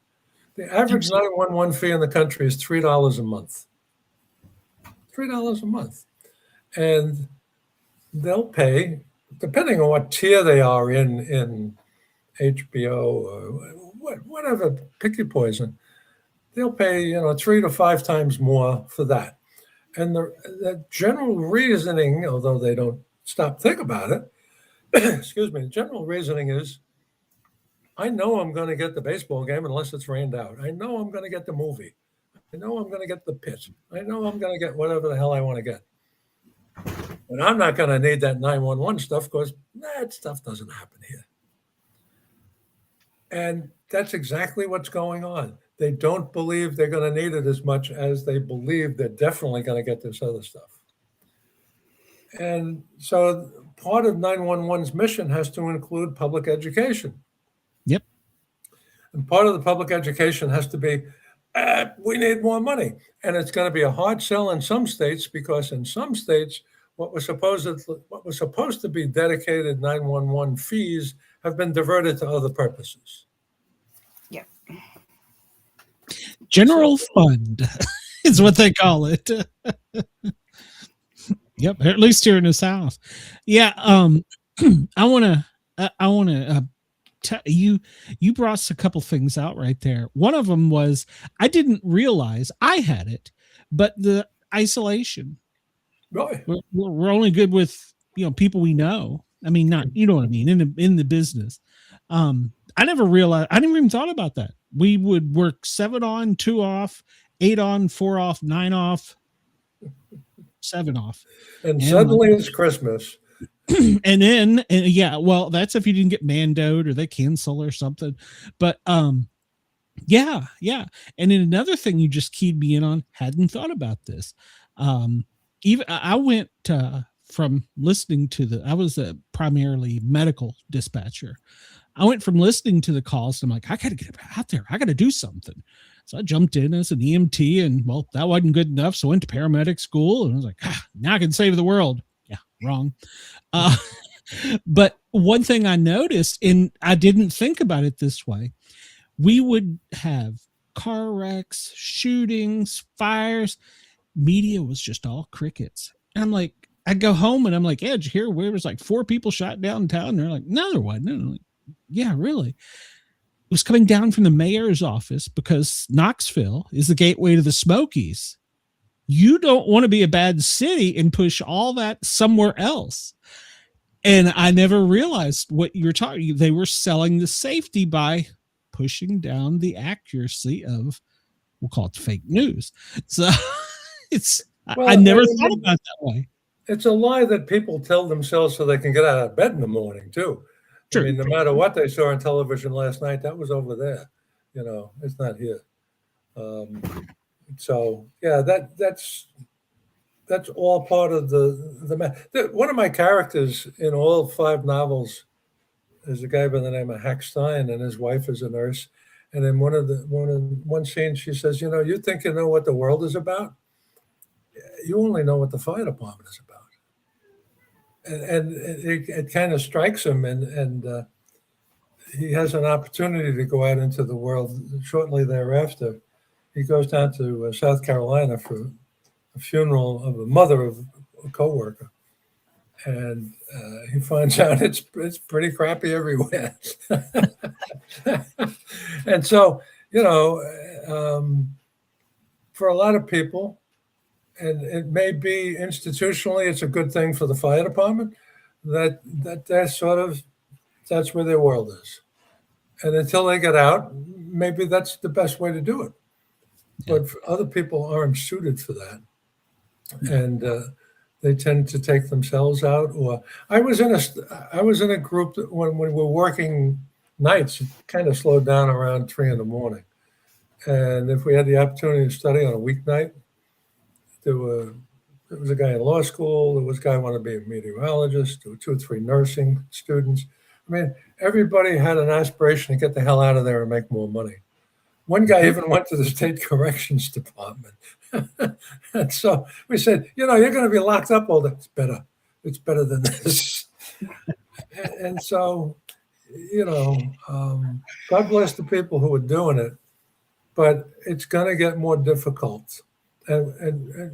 The average 911 fee in the country is $3 a month. $3 a month. And they'll pay, depending on what tier they are in HBO or whatever, pick your poison, they'll pay 3 to 5 times more for that. And the general reasoning, although they don't stop think about it, excuse me, the general reasoning is, I know I'm going to get the baseball game unless it's rained out. I know I'm going to get the movie. I know I'm going to get the pit. I know I'm going to get whatever the hell I want to get. And I'm not going to need that 911 stuff because that stuff doesn't happen here. And that's exactly what's going on. They don't believe they're going to need it as much as they believe they're definitely going to get this other stuff. And so part of 911's mission has to include public education. Yep. And part of the public education has to be, we need more money. And it's going to be a hard sell in some states because in some states, what was supposed to be dedicated 911 fees have been diverted to other purposes. Yeah. General fund is what they call it. Yep, at least here in the South. Yeah, I want to you brought a couple things out right there. One of them was I didn't realize I had it, but the isolation. Right. We're only good with people we know. I mean, not you know what I mean in the business. I never realized. I never even thought about that. We would work 7 on, 2 off, 8 on, 4 off, 9 off, 7 off, and suddenly it's Christmas. And then well, that's if you didn't get mandoed or they cancel or something. But yeah. And then another thing you just keyed me in on. Hadn't thought about this. Even I went from listening to I was a primarily medical dispatcher. I went from listening to the calls. I'm like, I got to get out there. I got to do something. So I jumped in as an EMT, and well, that wasn't good enough. So I went to paramedic school, and I was like, now I can save the world. Yeah, wrong. But one thing I noticed, and I didn't think about it this way, we would have car wrecks, shootings, fires. Media was just all crickets. And I'm like, I go home and I'm like, yeah, did you hear where it was like 4 people shot downtown? And they're like, no, there wasn't. And I'm like, yeah, really? It was coming down from the mayor's office because Knoxville is the gateway to the Smokies. You don't want to be a bad city and push all that somewhere else. And I never realized what you're talking. They were selling the safety by pushing down the accuracy of, we'll call it fake news. So I never thought about it that way. It's a lie that people tell themselves so they can get out of bed in the morning too. True. I mean, no matter what they saw on television last night, that was over there. It's not here. So yeah, that's all part of the one of my characters in all 5 novels is a guy by the name of Hackstein, and his wife is a nurse. And in one scene, she says, you think you know what the world is about? You only know what the fire department is about. And it kind of strikes him, and he has an opportunity to go out into the world shortly thereafter. He goes down to South Carolina for a funeral of the mother of a coworker, and he finds out it's pretty crappy everywhere. And so, for a lot of people, and it may be institutionally, it's a good thing for the fire department that's where their world is. And until they get out, maybe that's the best way to do it. Yeah. But other people aren't suited for that. Yeah. And they tend to take themselves out. Or I was in a group that when we were working nights, it kind of slowed down around 3 a.m. And if we had the opportunity to study on a weeknight, there was a guy in law school. There was a guy who wanted to be a meteorologist. There were 2 or 3 nursing students. I mean, everybody had an aspiration to get the hell out of there and make more money. One guy even went to the state corrections department. And so we said, you're going to be locked up all day. It's better. It's better than this. And so, God bless the people who are doing it, but it's going to get more difficult. And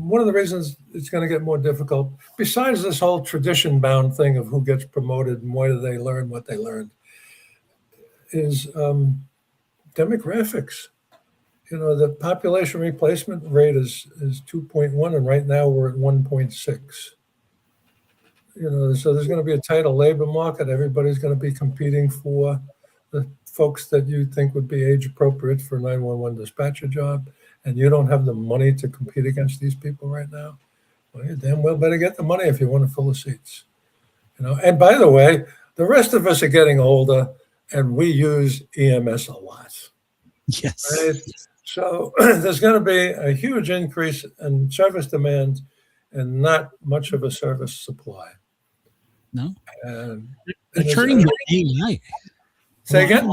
one of the reasons it's going to get more difficult, besides this whole tradition-bound thing of who gets promoted and why do they learn what they learned, is demographics. The population replacement rate is 2.1, and right now we're at 1.6. So there's going to be a tighter labor market. Everybody's going to be competing for the folks that you think would be age appropriate for a 911 dispatcher job, and you don't have the money to compete against these people right now, well, you damn well better get the money if you want to fill the seats. And by the way, the rest of us are getting older, and we use EMS a lot. Yes. Right? So there's going to be a huge increase in service demand and not much of a service supply. No. And They're turning to AI. Say again?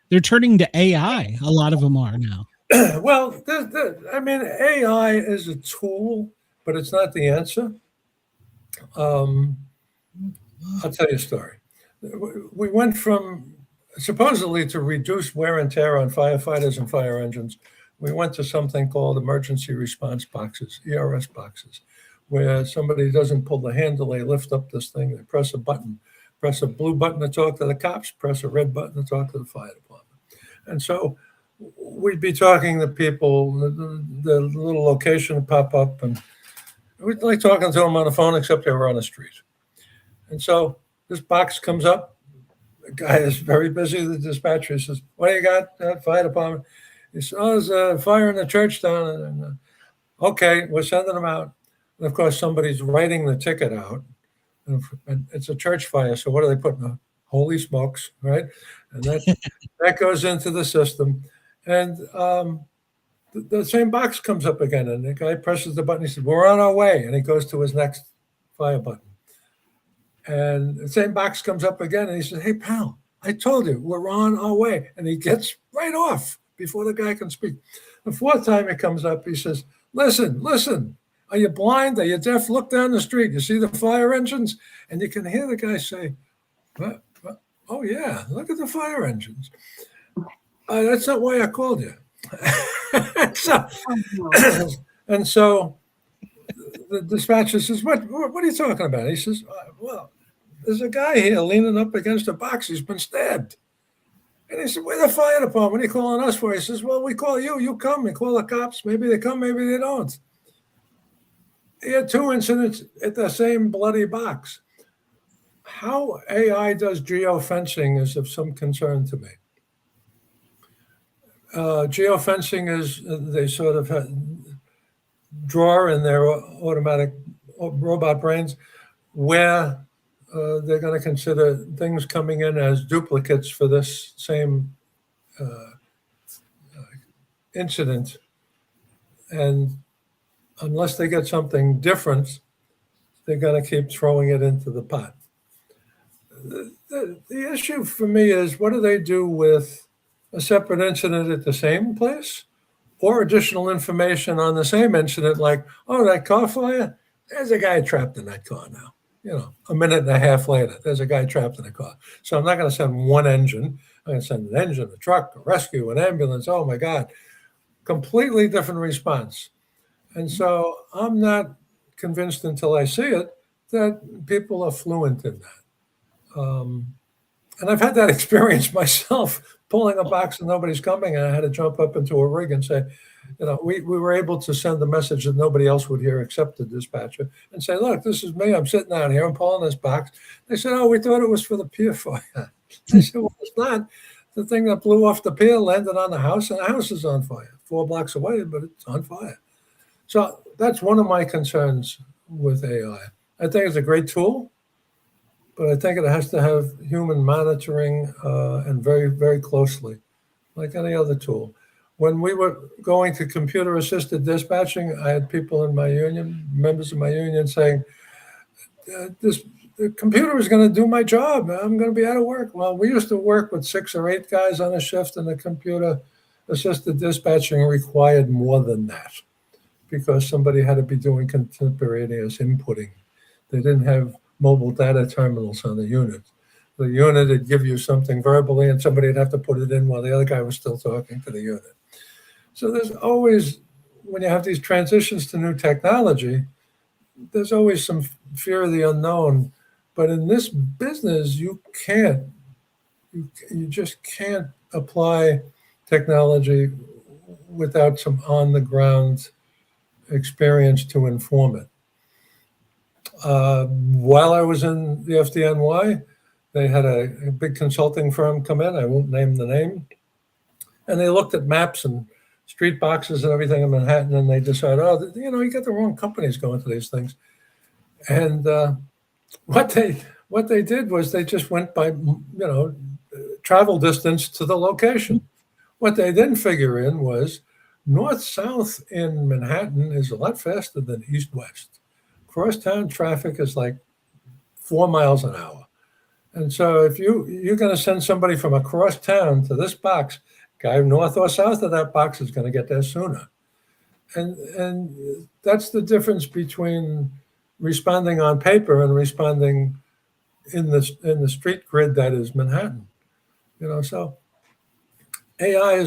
They're turning to AI. A lot of them are now. Well, AI is a tool, but it's not the answer. I'll tell you a story. We went from supposedly to reduce wear and tear on firefighters and fire engines. We went to something called emergency response boxes, ERS boxes, where somebody doesn't pull the handle, they lift up this thing, they press a button, press a blue button to talk to the cops, press a red button to talk to the fire department. And so we'd be talking to people, the little location would pop up, and we'd like talking to them on the phone, except they were on the street. And so this box comes up. The guy is very busy, the dispatcher. He says, "What do you got, fire department?" He says, "Oh, there's a fire in the church down." And okay, we're sending them out. And of course, somebody's writing the ticket out. And it's a church fire. So what are they putting? Holy smokes, right? And that goes into the system. And the same box comes up again. And the guy presses the button. He says, "We're on our way." And he goes to his next fire button. And the same box comes up again, and he says, "Hey, pal, I told you, we're on our way." And he gets right off before the guy can speak. The fourth time it comes up, he says, listen, are you blind? Are you deaf? Look down the street. You see the fire engines?" And you can hear the guy say, "What? Oh, yeah, look at the fire engines." That's not why I called you. And so the dispatcher says, what are you talking about? He says, "Well, there's a guy here leaning up against a box. He's been stabbed." And he said, "We're the fire department. What are you calling us for?" He says, "Well, we call you. You come. We call the cops. Maybe they come, maybe they don't." He had 2 incidents at the same bloody box. How AI does geofencing is of some concern to me. Geofencing is they sort of draw in their automatic robot brains where they're going to consider things coming in as duplicates for this same incident. And unless they get something different, they're going to keep throwing it into the pot. The issue for me is, what do they do with a separate incident at the same place, or additional information on the same incident, like, "Oh, that car fire, there's a guy trapped in that car now. A minute and a half later, there's a guy trapped in a car." So I'm not going to send one engine. I'm going to send an engine, a truck, a rescue, an ambulance. Oh, my God. Completely different response. And so I'm not convinced until I see it that people are fluent in that. And I've had that experience myself, pulling a box and nobody's coming, and I had to jump up into a rig and say, we were able to send a message that nobody else would hear except the dispatcher, and say, "Look, this is me. I'm sitting out here. I'm pulling this box." They said, "Oh, we thought it was for the pier fire." I said, "Well, it's not. The thing that blew off the pier landed on the house, and the house is on fire 4 blocks away, but it's on fire." So that's one of my concerns with AI. I think it's a great tool, but I think it has to have human monitoring and very, very closely, like any other tool. When we were going to computer-assisted dispatching, I had people in my union, members of my union, saying, "The computer is going to do my job. I'm going to be out of work." Well, we used to work with 6 or 8 guys on a shift, and the computer-assisted dispatching required more than that, because somebody had to be doing contemporaneous inputting. They didn't have mobile data terminals on the unit. The unit would give you something verbally, and somebody would have to put it in while the other guy was still talking to the unit. So there's always, when you have these transitions to new technology, there's always some fear of the unknown. But in this business, you just can't apply technology without some on-the-ground experience to inform it. While I was in the FDNY, They had a big consulting firm come in. I won't name the name. And they looked at maps and street boxes and everything in Manhattan, and they decided, oh, you got the wrong companies going to these things. And what they did was they just went by, travel distance to the location. What they didn't figure in was north-south in Manhattan is a lot faster than east-west. Crosstown traffic is like 4 miles an hour. And so if you're going to send somebody from across town to this box, guy north or south of that box is going to get there sooner. And that's the difference between responding on paper and responding in the street grid that is Manhattan. So AI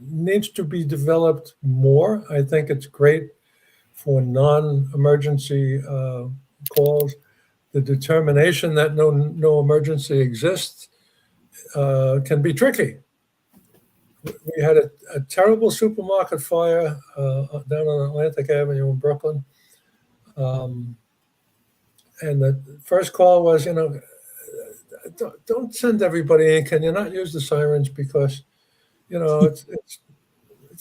needs to be developed more. I think it's great for non-emergency calls. The determination that no emergency exists can be tricky. We had a terrible supermarket fire down on Atlantic Avenue in Brooklyn. And the first call was, don't send everybody in. Can you not use the sirens because, it's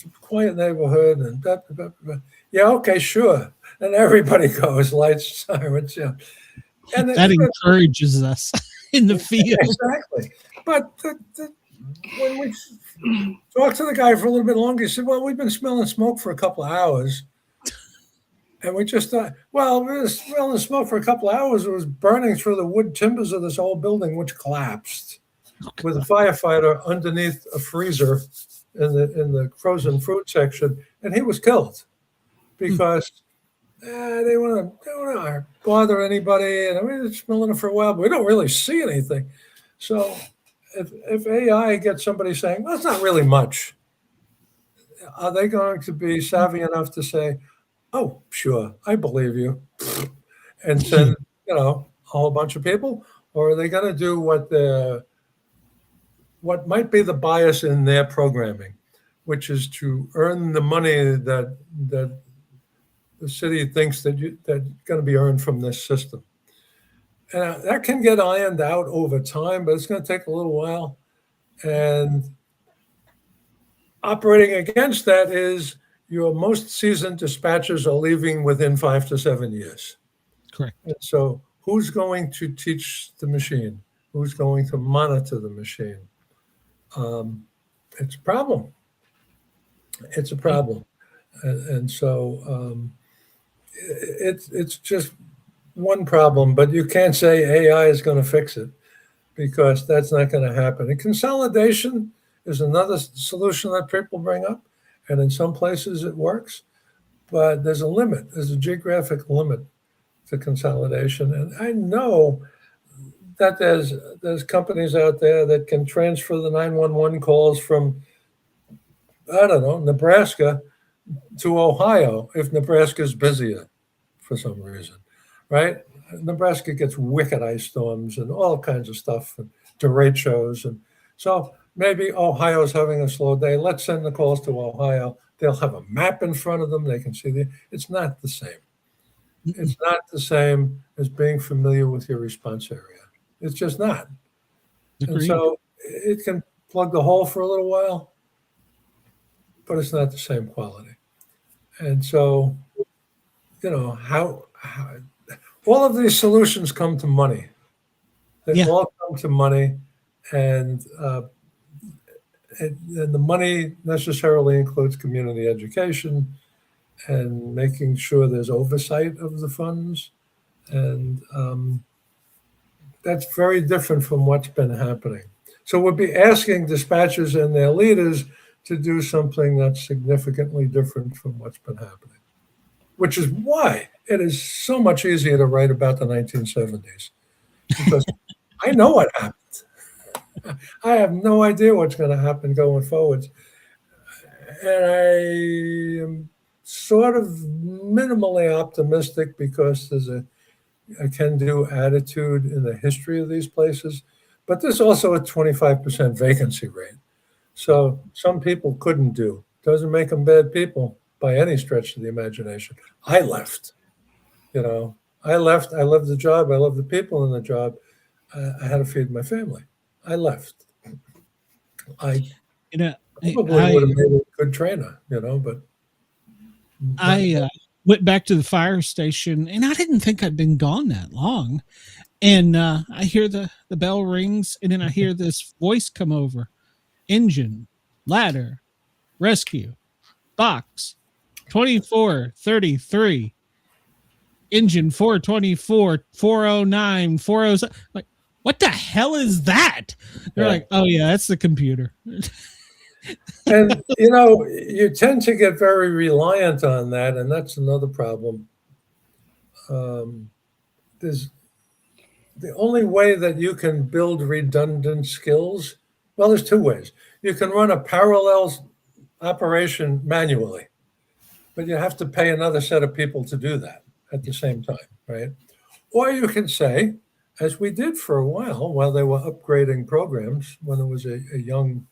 a quiet neighborhood and blah, blah, blah, blah. Yeah, okay, sure. And everybody goes, lights, sirens, yeah. And that encourages us in the field. Exactly. But when we talked to the guy for a little bit longer, he said, well, we've been smelling smoke for a couple of hours. And we just thought, well, we were smelling smoke for a couple of hours. It was burning through the wood timbers of this old building, which collapsed with a firefighter underneath a freezer in the frozen fruit section. And he was killed because they want to bother anybody. And I mean, it's smelling it for a while, but we don't really see anything. So if AI gets somebody saying, well, it's not really much, are they going to be savvy enough to say, oh, sure, I believe you, and send, a whole bunch of people? Or are they going to do what might be the bias in their programming, which is to earn the money that the city thinks that's going to be earned from this system? And that can get ironed out over time, but it's going to take a little while. And operating against that is your most seasoned dispatchers are leaving within 5 to 7 years. Correct. And so who's going to teach the machine? Who's going to monitor the machine? It's a problem. It's a problem. And so it's just one problem, but you can't say AI is going to fix it because that's not going to happen. And consolidation is another solution that people bring up. And in some places it works, but there's a limit. There's a geographic limit to consolidation. And I know that there's companies out there that can transfer the 911 calls from, I don't know, Nebraska to Ohio if Nebraska's busier for some reason, right? Nebraska gets wicked ice storms and all kinds of stuff and derechos. And so maybe Ohio's having a slow day. Let's send the calls to Ohio. They'll have a map in front of them. They can see it's not the same. It's not the same as being familiar with your response area. It's just not. Agreed. And so it can plug the hole for a little while, but it's not the same quality. And so, how all of these solutions come to money. They all come to money, and the money necessarily includes community education and making sure there's oversight of the funds. And that's very different from what's been happening. So we'll be asking dispatchers and their leaders to do something that's significantly different from what's been happening, which is why it is so much easier to write about the 1970s, because I know what happened. I have no idea what's going to happen going forward. And I am sort of minimally optimistic because there's a can-do attitude in the history of these places. But there's also a 25% vacancy rate. So some people couldn't do. Doesn't make them bad people by any stretch of the imagination. I left. I left. I love the job. I love the people in the job. I had to feed my family. I left. I You know, probably would have made a good trainer, but I went back to the fire station, and I didn't think I'd been gone that long. And I hear the bell rings, and then I hear this voice come over: engine, ladder, rescue, box 2433, engine 424, 409, 407. Like, what the hell is that? They're like, oh yeah, that's the computer. And you tend to get very reliant on that, and that's another problem. There's the only way that you can build redundant skills. Well, there's two ways. You can run a parallel operation manually, but you have to pay another set of people to do that at the same time, right? Or you can say, as we did for a while they were upgrading programs when it was a young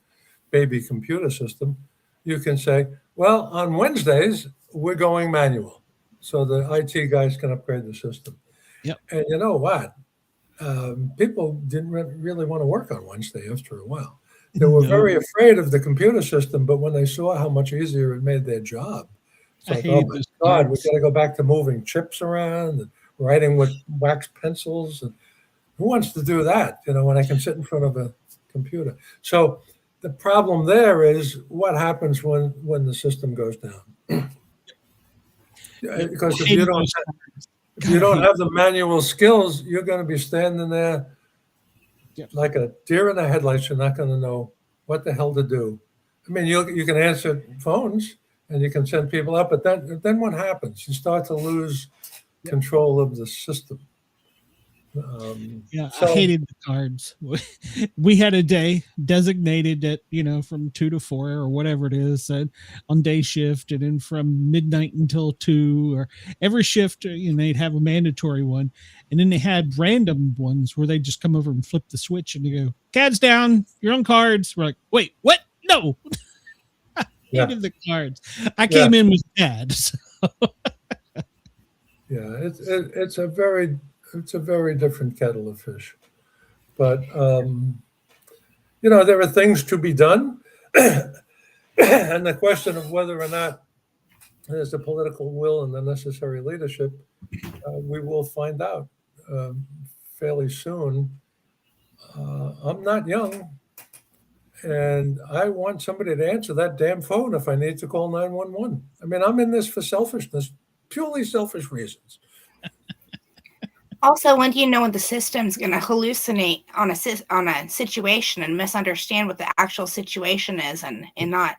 baby computer system, you can say, well, on Wednesdays, we're going manual. So the IT guys can upgrade the system. Yep. And you know what? People didn't really want to work on Wednesday after a while. They were very afraid of the computer system, but when they saw how much easier it made their job, it's like, oh my God, we got to go back to moving chips around and writing with wax pencils. And who wants to do that, when I can sit in front of a computer? So the problem there is what happens when the system goes down. Because if you don't have the manual skills, you're going to be standing there like a deer in the headlights. You're not going to know what the hell to do. I mean, you can answer phones and you can send people up, but then what happens? You start to lose control of the system. I hated the cards. We had a day designated that, from 2 to 4 or whatever it is, on day shift, and then from midnight until 2, or every shift, they'd have a mandatory one. And then they had random ones where they just come over and flip the switch and you go, CAD's down, you're on cards. We're like, wait, what? No. I hated the cards. I came in with CAD. So. It's a very different kettle of fish. But, there are things to be done. And the question of whether or not there's the political will and the necessary leadership, we will find out fairly soon. I'm not young, and I want somebody to answer that damn phone if I need to call 911. I mean, I'm in this for selfishness, purely selfish reasons. Also, when do you know when the system's going to hallucinate on a situation and misunderstand what the actual situation is and not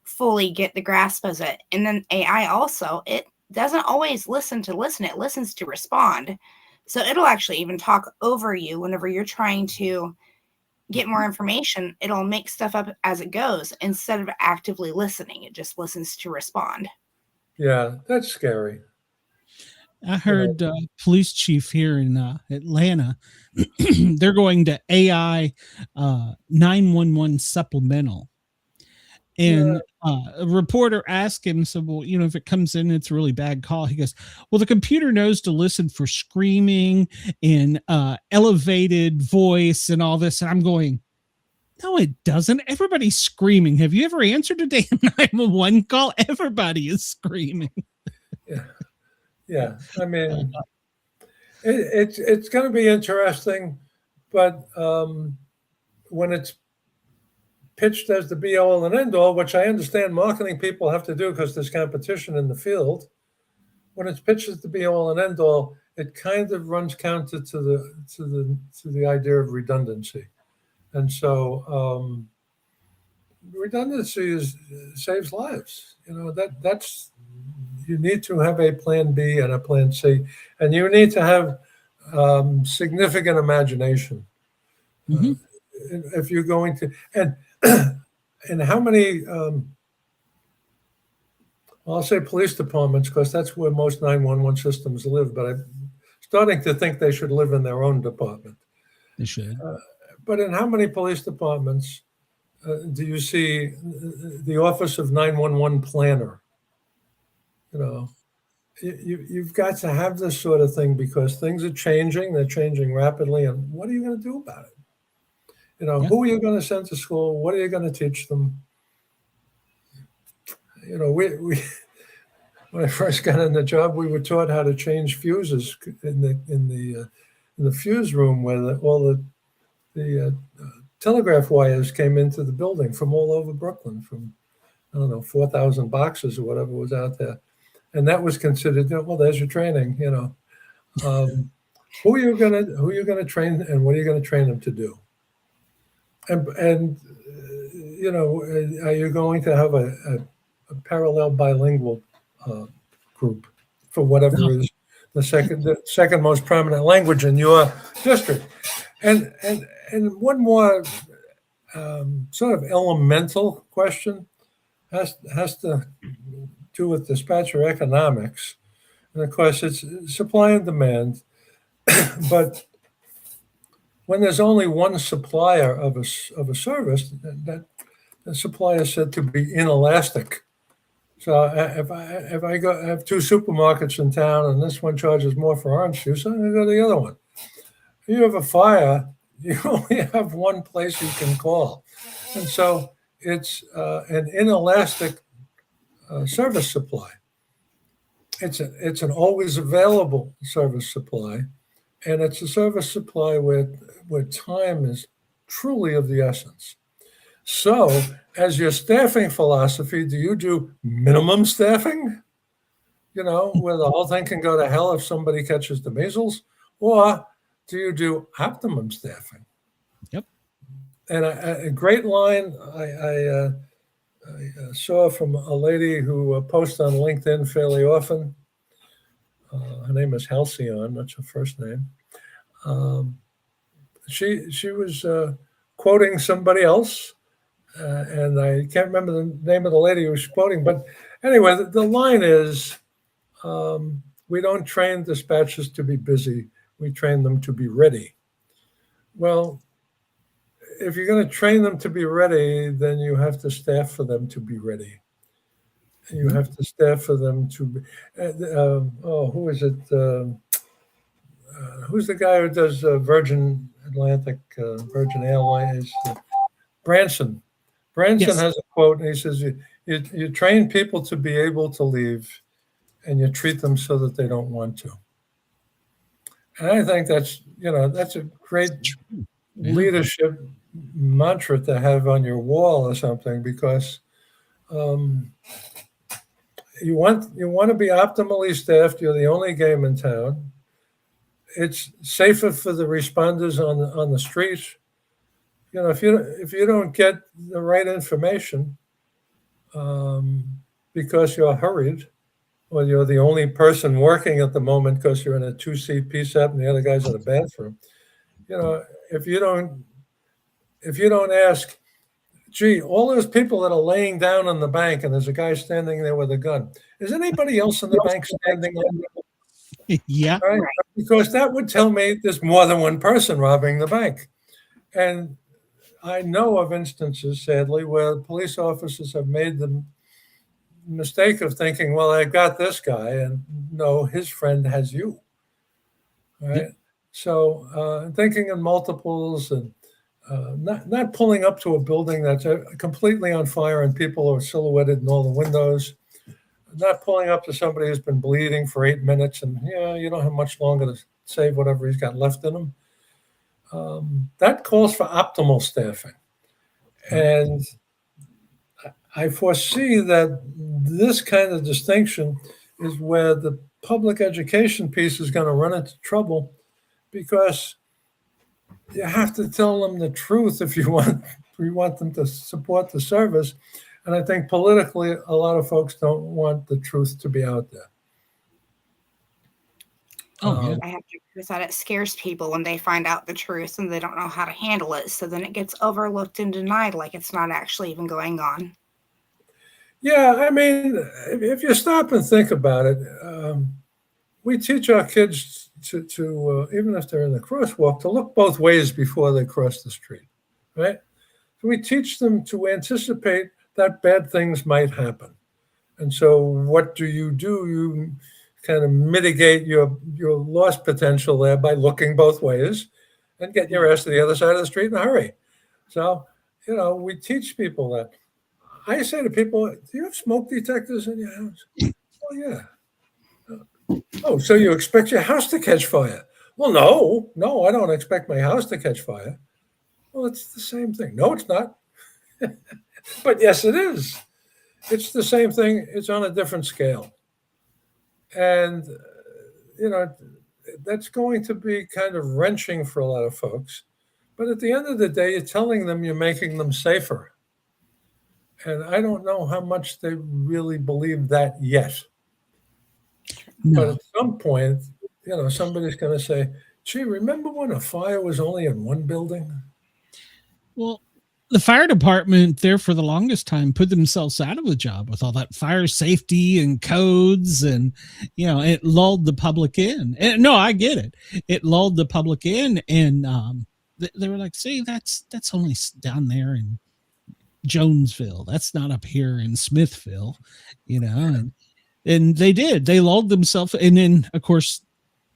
fully get the grasp of it? And then AI also, it doesn't always listen to listen. It listens to respond. So it'll actually even talk over you whenever you're trying to get more information. It'll make stuff up as it goes instead of actively listening. It just listens to respond. Yeah, that's scary. I heard police chief here in Atlanta, they're going to AI 911 supplemental. And a reporter asked him, so, well, if it comes in, it's a really bad call. He goes, well, the computer knows to listen for screaming and elevated voice and all this. And I'm going, no, it doesn't. Everybody's screaming. Have you ever answered a damn 911 call? Everybody is screaming. Yeah, I mean, it's going to be interesting, but when it's pitched as the be-all and end-all, which I understand marketing people have to do because there's competition in the field, when it's pitched as the be-all and end-all, it kind of runs counter to the idea of redundancy, and so redundancy saves lives. That's. You need to have a plan B and a plan C, and you need to have significant imagination. Mm-hmm. If you're going to, and how many, I'll say police departments, because that's where most 911 systems live, but I'm starting to think they should live in their own department. They should. But in how many police departments do you see the Office of 911 Planner? you've got to have this sort of thing because things are changing. They're changing rapidly. And what are you going to do about it? Yeah. Who are you going to send to school? What are you going to teach them? We when I first got in the job, we were taught how to change fuses in the fuse room where all the telegraph wires came into the building from all over Brooklyn, from I don't know 4,000 boxes or whatever was out there, and that was considered well. There's your training, who are you gonna train, and what are you gonna train them to do? And are you going to have a parallel bilingual group for whatever is the second most prominent language in your district? And one more sort of elemental question has to do with dispatcher economics, and of course it's supply and demand. But when there's only one supplier of a service, that the supplier is said to be inelastic. So if I have two supermarkets in town and this one charges more for orange juice, I'm going to go to the other one. If you have a fire, you only have one place you can call, and so it's an inelastic service supply. It's an always available service supply, and it's a service supply where time is truly of the essence. So, as your staffing philosophy, do you do minimum staffing? Where the whole thing can go to hell if somebody catches the measles, or do you do optimum staffing? Yep. And a great line I saw from a lady who posts on LinkedIn fairly often. Her name is Halcyon, that's her first name. She was quoting somebody else, and I can't remember the name of the lady who was quoting. But anyway, the line is, we don't train dispatchers to be busy. We train them to be ready. Well, if you're going to train them to be ready, then you have to staff for them to be ready. And you have to staff for them to be. Who is it? Who's the guy who does Virgin Atlantic, Virgin Airlines? Branson. Branson has a quote, and he says, you train people to be able to leave, and you treat them so that they don't want to. And I think that's a great leadership mantra to have on your wall or something, because you want to be optimally staffed. You're the only game in town. It's safer for the responders on the street. If you don't get the right information because you're hurried, or you're the only person working at the moment because you're in a 2-seat PSAP and the other guy's in the bathroom, if you don't ask, gee, all those people that are laying down on the bank and there's a guy standing there with a gun, is anybody else in the bank standing there? Yeah. Right? Because that would tell me there's more than one person robbing the bank. And I know of instances, sadly, where police officers have made the mistake of thinking, well, I got this guy, and no, his friend has you. Right? Yeah. So thinking in multiples, and not pulling up to a building that's completely on fire and people are silhouetted in all the windows. Not pulling up to somebody who's been bleeding for 8 minutes and you don't have much longer to save whatever he's got left in him. That calls for optimal staffing. And I foresee that this kind of distinction is where the public education piece is going to run into trouble, because you have to tell them the truth if you want them to support the service. And I think politically, a lot of folks don't want the truth to be out there. I have to agree with that. It scares people when they find out the truth and they don't know how to handle it. So then it gets overlooked and denied like it's not actually even going on. Yeah, I mean, if you stop and think about it, we teach our kids to even if they're in the crosswalk, to look both ways before they cross the street, right? So we teach them to anticipate that bad things might happen. And so what do? You kind of mitigate your loss potential there by looking both ways and getting your ass to the other side of the street in a hurry. So, we teach people that. I say to people, do you have smoke detectors in your house? Oh, yeah. Oh, so you expect your house to catch fire? Well, no, I don't expect my house to catch fire. Well, it's the same thing. No, it's not. But yes, it is. It's the same thing. It's on a different scale. And, that's going to be kind of wrenching for a lot of folks. But at the end of the day, you're telling them you're making them safer. And I don't know how much they really believe that yet. No. But at some point, somebody's going to say, gee, remember when a fire was only in one building? Well, the fire department there for the longest time put themselves out of a job with all that fire safety and codes, and it lulled the public in. And no, I get it. It lulled the public in, and they were like, "See, that's only down there in Jonesville. That's not up here in Smithville," And they did. They lulled themselves, and then of course,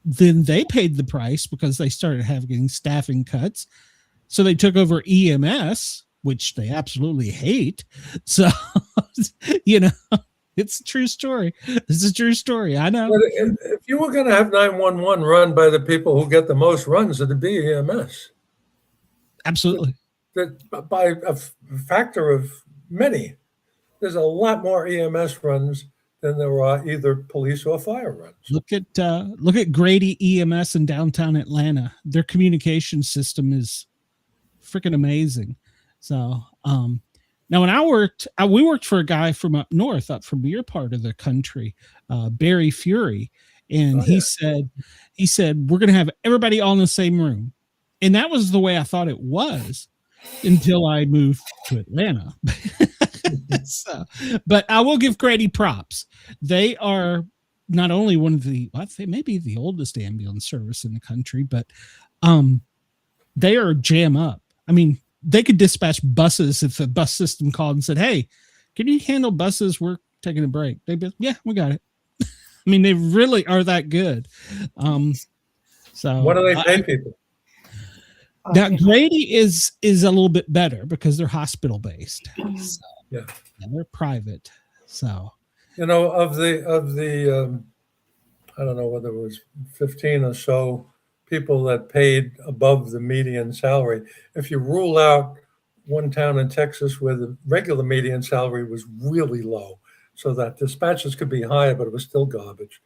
then they paid the price because they started having staffing cuts. So they took over EMS, which they absolutely hate. So, it's a true story. It's a true story. I know. But if you were going to have 911 run by the people who get the most runs, it'd be EMS. Absolutely. That by a factor of many. There's a lot more EMS runs than there are either police or fire runs. Look at Grady EMS in downtown Atlanta. Their communication system is freaking amazing. So now when we worked for a guy from up north, up from your part of the country, Barry Fury, and he said we're going to have everybody all in the same room, and that was the way I thought it was until I moved to Atlanta. So, but I will give Grady props. They are not only one of the, I'd say maybe the oldest ambulance service in the country, but they are jam up. I mean, they could dispatch buses if the bus system called and said, "Hey, can you handle buses? We're taking a break." They'd be, "Yeah, we got it." I mean, they really are that good. So what do they pay people? Now Grady is a little bit better because they're hospital based. So, yeah, and they're private. So of the I don't know whether it was 15 or so people that paid above the median salary. If you rule out one town in Texas where the regular median salary was really low, so that dispatches could be higher, but it was still garbage.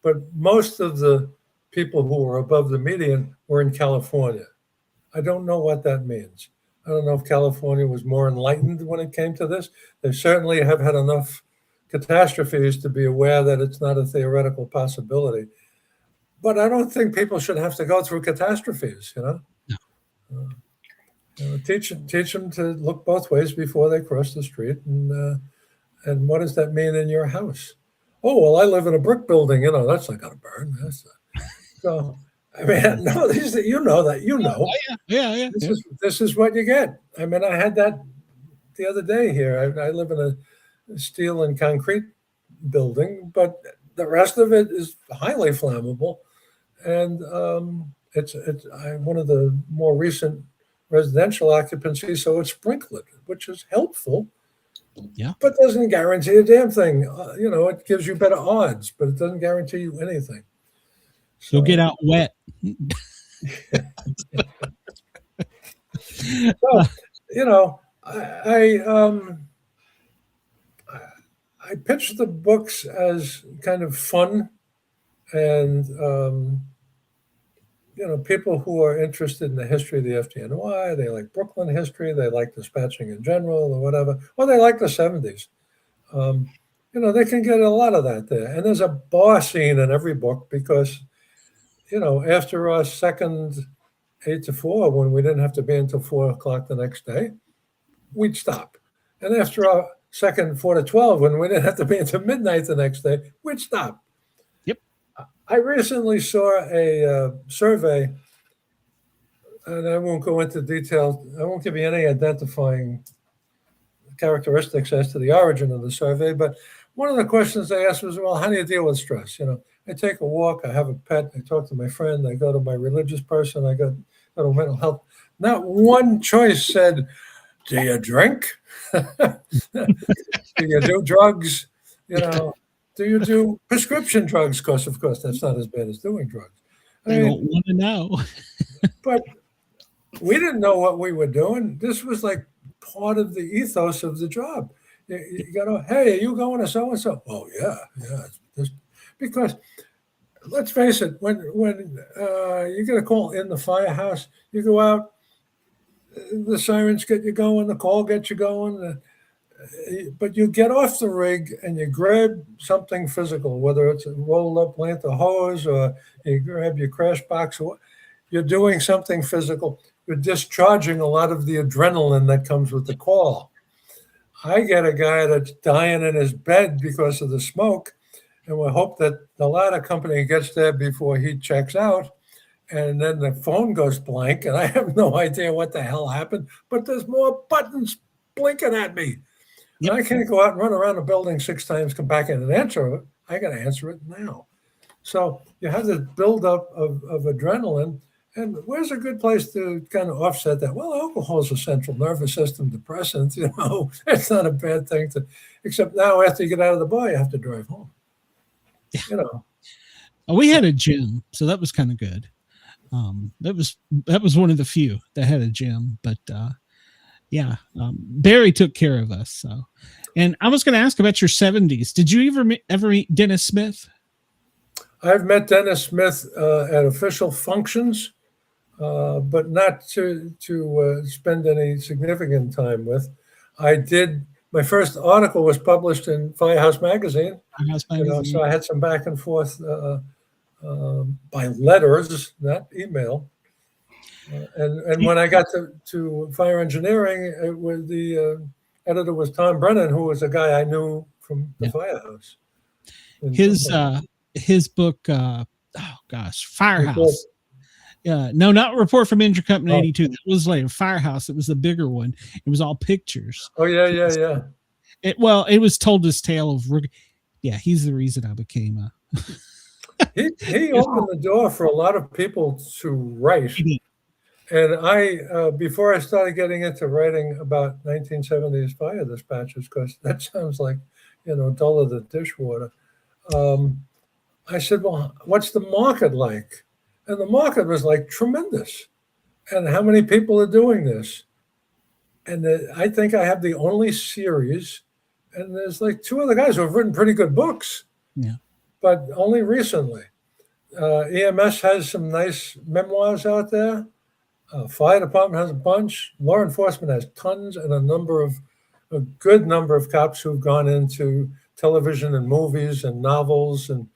But most of the people who were above the median were in California. I don't know what that means. I don't know if California was more enlightened when it came to this. They certainly have had enough catastrophes to be aware that it's not a theoretical possibility. But I don't think people should have to go through catastrophes, No. Teach them to look both ways before they cross the street. And what does that mean in your house? Oh, well, I live in a brick building. That's not going to burn. So, I mean, no, Yeah. This is what you get. I mean, I had that the other day here. I live in a steel and concrete building, but the rest of it is highly flammable. And it's one of the more recent residential occupancies, so it's sprinkled, which is helpful. Yeah, but doesn't guarantee a damn thing. It gives you better odds, but it doesn't guarantee you anything. So, you'll get out wet. So, I pitched the books as kind of fun, and people who are interested in the history of the FDNY, they like Brooklyn history, they like dispatching in general, or whatever, or they like the 70s. They can get a lot of that there. And there's a bar scene in every book because, after our second 8 to 4, when we didn't have to be until 4 o'clock the next day, we'd stop. And after our second 4 to 12, when we didn't have to be until midnight the next day, we'd stop. Yep. I recently saw a survey, and I won't go into detail. I won't give you any identifying characteristics as to the origin of the survey, but one of the questions they asked was, well, how do you deal with stress? I take a walk, I have a pet, I talk to my friend, I go to my religious person, I go to mental health. Not one choice said, do you drink? Do you do drugs? You know, do you do prescription drugs? Because, of course, that's not as bad as doing drugs. I They mean, don't want to know. but we didn't know what we were doing. This was like part of the ethos of the job. You go, hey, are you going to so and so? Oh yeah. Because let's face it, when you get a call in the firehouse, you go out, the sirens get you going, the call gets you going, but you get off the rig and you grab something physical, whether it's a rolled up length of hose or you grab your crash box, or you're doing something physical. You're discharging a lot of the adrenaline that comes with the call. I get a guy that's dying in his bed because of the smoke, and we hope that the ladder company gets there before he checks out. And then the phone goes blank, and I have no idea what the hell happened, but there's more buttons blinking at me. Yep. And I can't go out and run around the building 6 times, come back in and answer it. I got to answer it now. So you have this buildup of adrenaline. And where's a good place to kind of offset that? Well, alcohol is a central nervous system depressant. You know, it's not a bad thing to, except now after you get out of the bar, you have to drive home. Yeah. You know. We had a gym, so that was kind of good. That was one of the few that had a gym, but Barry took care of us. So, and I was going to ask about your 70s. Did you ever meet Dennis Smith? I've met Dennis Smith at official functions, but not to spend any significant time with. I did. My first article was published in Firehouse Magazine. So I had some back and forth by letters, not email. And when I got to fire engineering, it was the editor was Tom Brennan, who was a guy I knew from the firehouse. His book, Firehouse. No, not Report from Intercompany 82. That was later. Firehouse. It was the bigger one. It was all pictures. Oh yeah. It was told his tale of. Yeah, he's the reason I became a. He opened the door for a lot of people to write. And I, before I started getting into writing about 1970s fire dispatchers, because that sounds like, duller than dishwater, I said, well, what's the market like? And the market was like tremendous. And how many people are doing this? And I think I have the only series, and there's like 2 other guys who have written pretty good books. Yeah. But only recently. EMS has some nice memoirs out there. Fire department has a bunch. Law enforcement has tons, and a good number of cops who've gone into television and movies and novels, and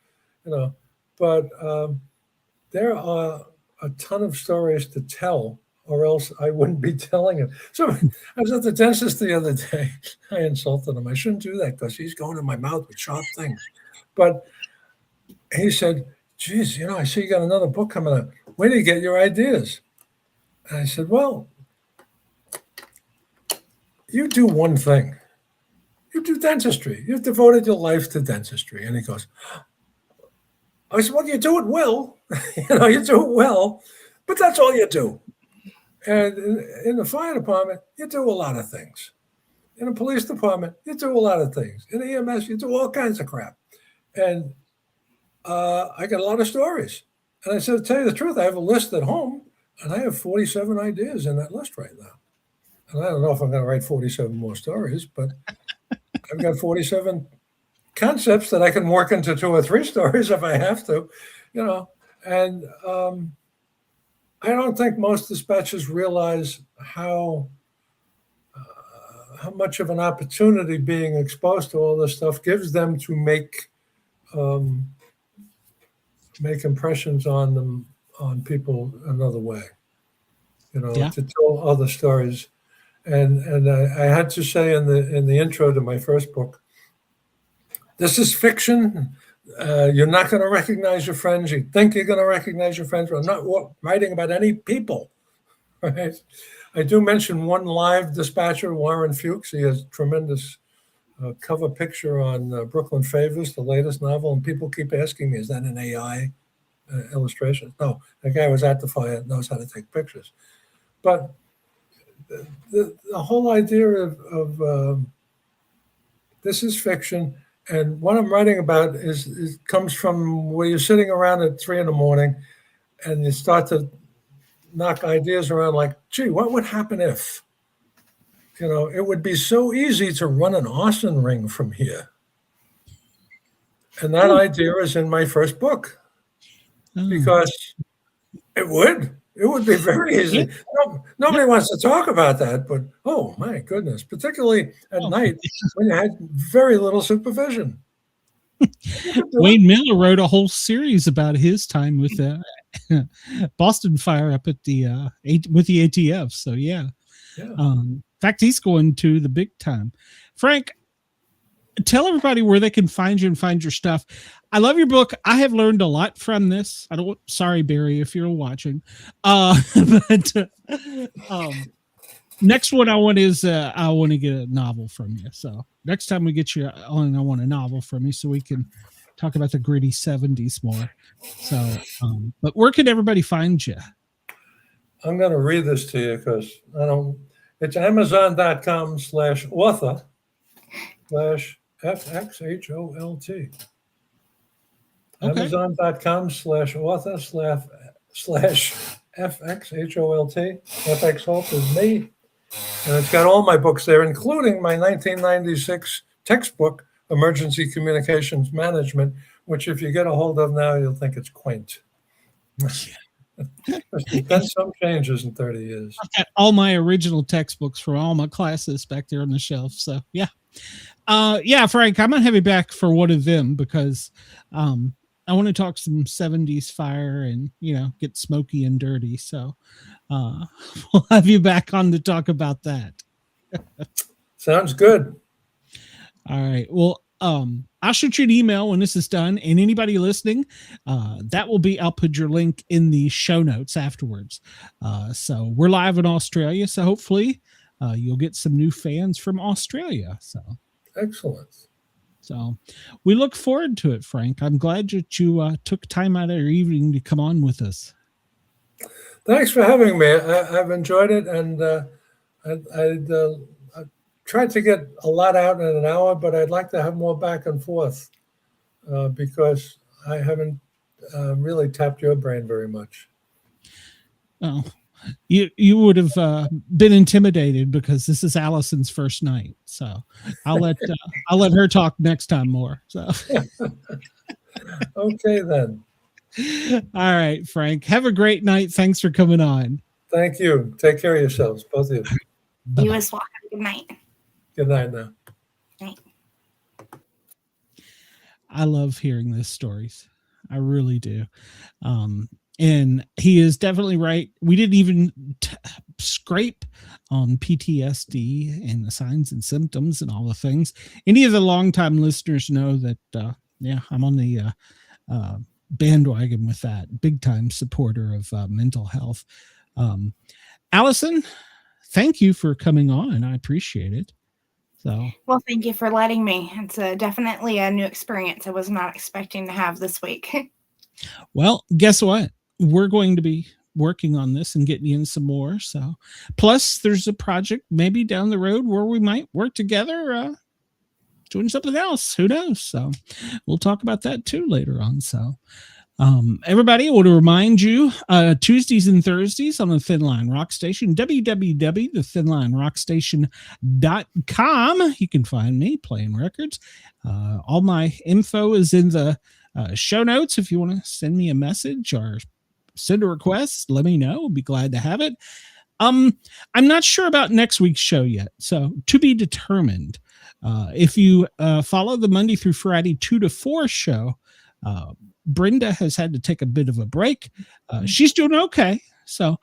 but there are a ton of stories to tell, or else I wouldn't be telling it. So I was at the dentist the other day. I insulted him. I shouldn't do that because he's going in my mouth with sharp things. But he said, geez, I see you got another book coming out. Where do you get your ideas? And I said, well, you do one thing. You do dentistry. You've devoted your life to dentistry. And he goes, I said, well, you do it well. You do it well, but that's all you do. And in the fire department, you do a lot of things. In the police department, you do a lot of things. In EMS, you do all kinds of crap. And I got a lot of stories. And I said, to tell you the truth, I have a list at home, and I have 47 ideas in that list right now. And I don't know if I'm going to write 47 more stories, but I've got 47 concepts that I can work into 2 or 3 stories if I have to, And I don't think most dispatchers realize how much of an opportunity being exposed to all this stuff gives them to make impressions on them, on people another way, to tell other stories. And I had to say in the intro to my first book, this is fiction. You're not going to recognize your friends. You think you're going to recognize your friends. I'm not writing about any people, right? I do mention one live dispatcher, Warren Fuchs. He has tremendous cover picture on Brooklyn Favors, the latest novel, and people keep asking me, is that an AI illustration? No, the guy was at the fire, knows how to take pictures. But the whole idea of this is fiction, and what I'm writing about is comes from where you're sitting around at 3 a.m. and you start to knock ideas around like, gee, what would happen if? You know, it would be so easy to run an arson ring from here. And that idea is in my first book because it would be very easy. Nobody wants to talk about that, but oh my goodness, particularly at night when you had very little supervision. Wayne Miller wrote a whole series about his time with the Boston Fire up at the with the ATF. So yeah. In fact, he's going to the big time. Frank, tell everybody where they can find you and find your stuff. I love your book. I have learned a lot from this. Sorry, Barry, if you're watching. Next one I want is I want to get a novel from you. So next time we get you on, I want a novel from you so we can talk about the gritty 70s more. So, but where can everybody find you? I'm going to read this to you because I don't. It's Amazon.com/author/FXHOLT. Okay. Amazon.com/author/FXHOLT. FX Holt is me. And it's got all my books there, including my 1996 textbook, Emergency Communications Management, which if you get a hold of now, you'll think it's quaint. There's been some changes in 30 years. I've got all my original textbooks for all my classes back there on the shelf. So yeah. Frank, I'm gonna have you back for one of them because I want to talk some 70s fire and get smoky and dirty. So we'll have you back on to talk about that. Sounds good. All right. Well, I'll shoot you an email when this is done, and anybody listening, I'll put your link in the show notes afterwards. So we're live in Australia, so hopefully you'll get some new fans from Australia. So excellent. So we look forward to it, Frank. I'm glad that you took time out of your evening to come on with us. Thanks for having me. I've enjoyed it, and I'd tried to get a lot out in an hour, but I'd like to have more back and forth because I haven't really tapped your brain very much. Oh, you would have been intimidated because this is Allison's first night. So I'll let her talk next time more. So okay then. All right, Frank. Have a great night. Thanks for coming on. Thank you. Take care of yourselves, both of you. You as well. Have a good night. Good night now. Night. I love hearing these stories. I really do. And he is definitely right. We didn't even scrape on PTSD and the signs and symptoms and all the things. Any of the longtime listeners know that, I'm on the bandwagon with that. Big time supporter of mental health. Allison, thank you for coming on. I appreciate it. So, well, thank you for letting me. It's definitely a new experience I was not expecting to have this week. Well, guess what? We're going to be working on this and getting in some more. So, plus there's a project maybe down the road where we might work together, doing something else. Who knows? So we'll talk about that too later on. So, everybody, I want to remind you, Tuesdays and Thursdays on the Thin Line Rock Station, www.thethinlinerockstation.com. You can find me playing records. All my info is in the show notes. If you want to send me a message or send a request, let me know. I'll be glad to have it. I'm not sure about next week's show yet, so to be determined. If you follow the Monday through Friday 2 to 4 show, Brenda has had to take a bit of a break. She's doing okay, so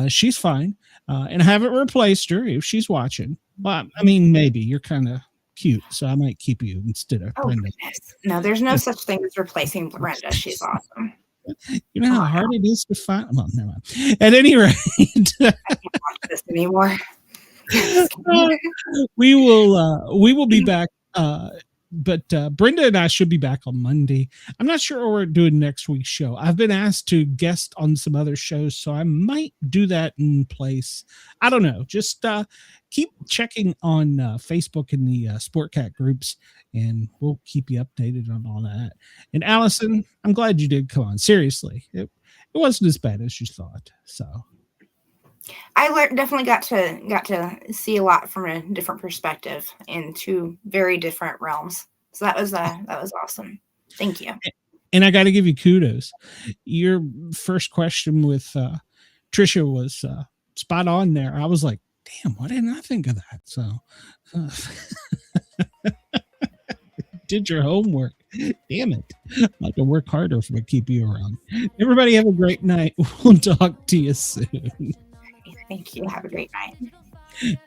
she's fine. And I haven't replaced her if she's watching. But I mean, maybe you're kind of cute, so I might keep you instead of Brenda. Goodness. No, there's no such thing as replacing Brenda. She's awesome. You know how hard it is to find. Well, never mind. At any rate, I can't watch this anymore. we will be back But Brenda and I should be back on Monday. I'm not sure what we're doing next week's show. I've been asked to guest on some other shows, so I might do that in place. I don't know. Just keep checking on Facebook and the Sportcat groups, and we'll keep you updated on all that. And Allison, I'm glad you did come on. Seriously, it wasn't as bad as you thought. So I definitely got to see a lot from a different perspective in two very different realms. So that was awesome. Thank you. And I got to give you kudos. Your first question with Trisha was spot on there. I was like, damn, why didn't I think of that? So did your homework. Damn it. I can work harder if I keep you around. Everybody have a great night. We'll talk to you soon. Thank you. Have a great night.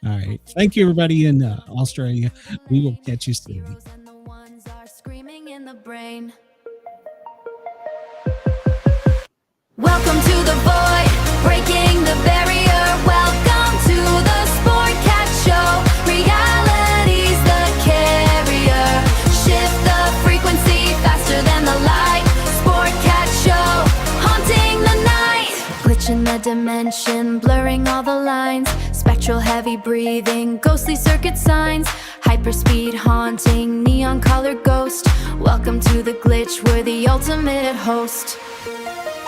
All right. Thank you, everybody in Australia. We will catch you soon. And the ones are screaming in the brain. Welcome to the void, breaking the barrier. Welcome to the Sportcat Show. Reality's the carrier. Shift the frequency faster than the light. Sportcat Show, haunting the night. Glitch in the dimension, blurring all the lines. Spectral heavy breathing, ghostly circuit signs. Hyperspeed haunting, neon colored ghost. Welcome to the glitch, we're the ultimate host.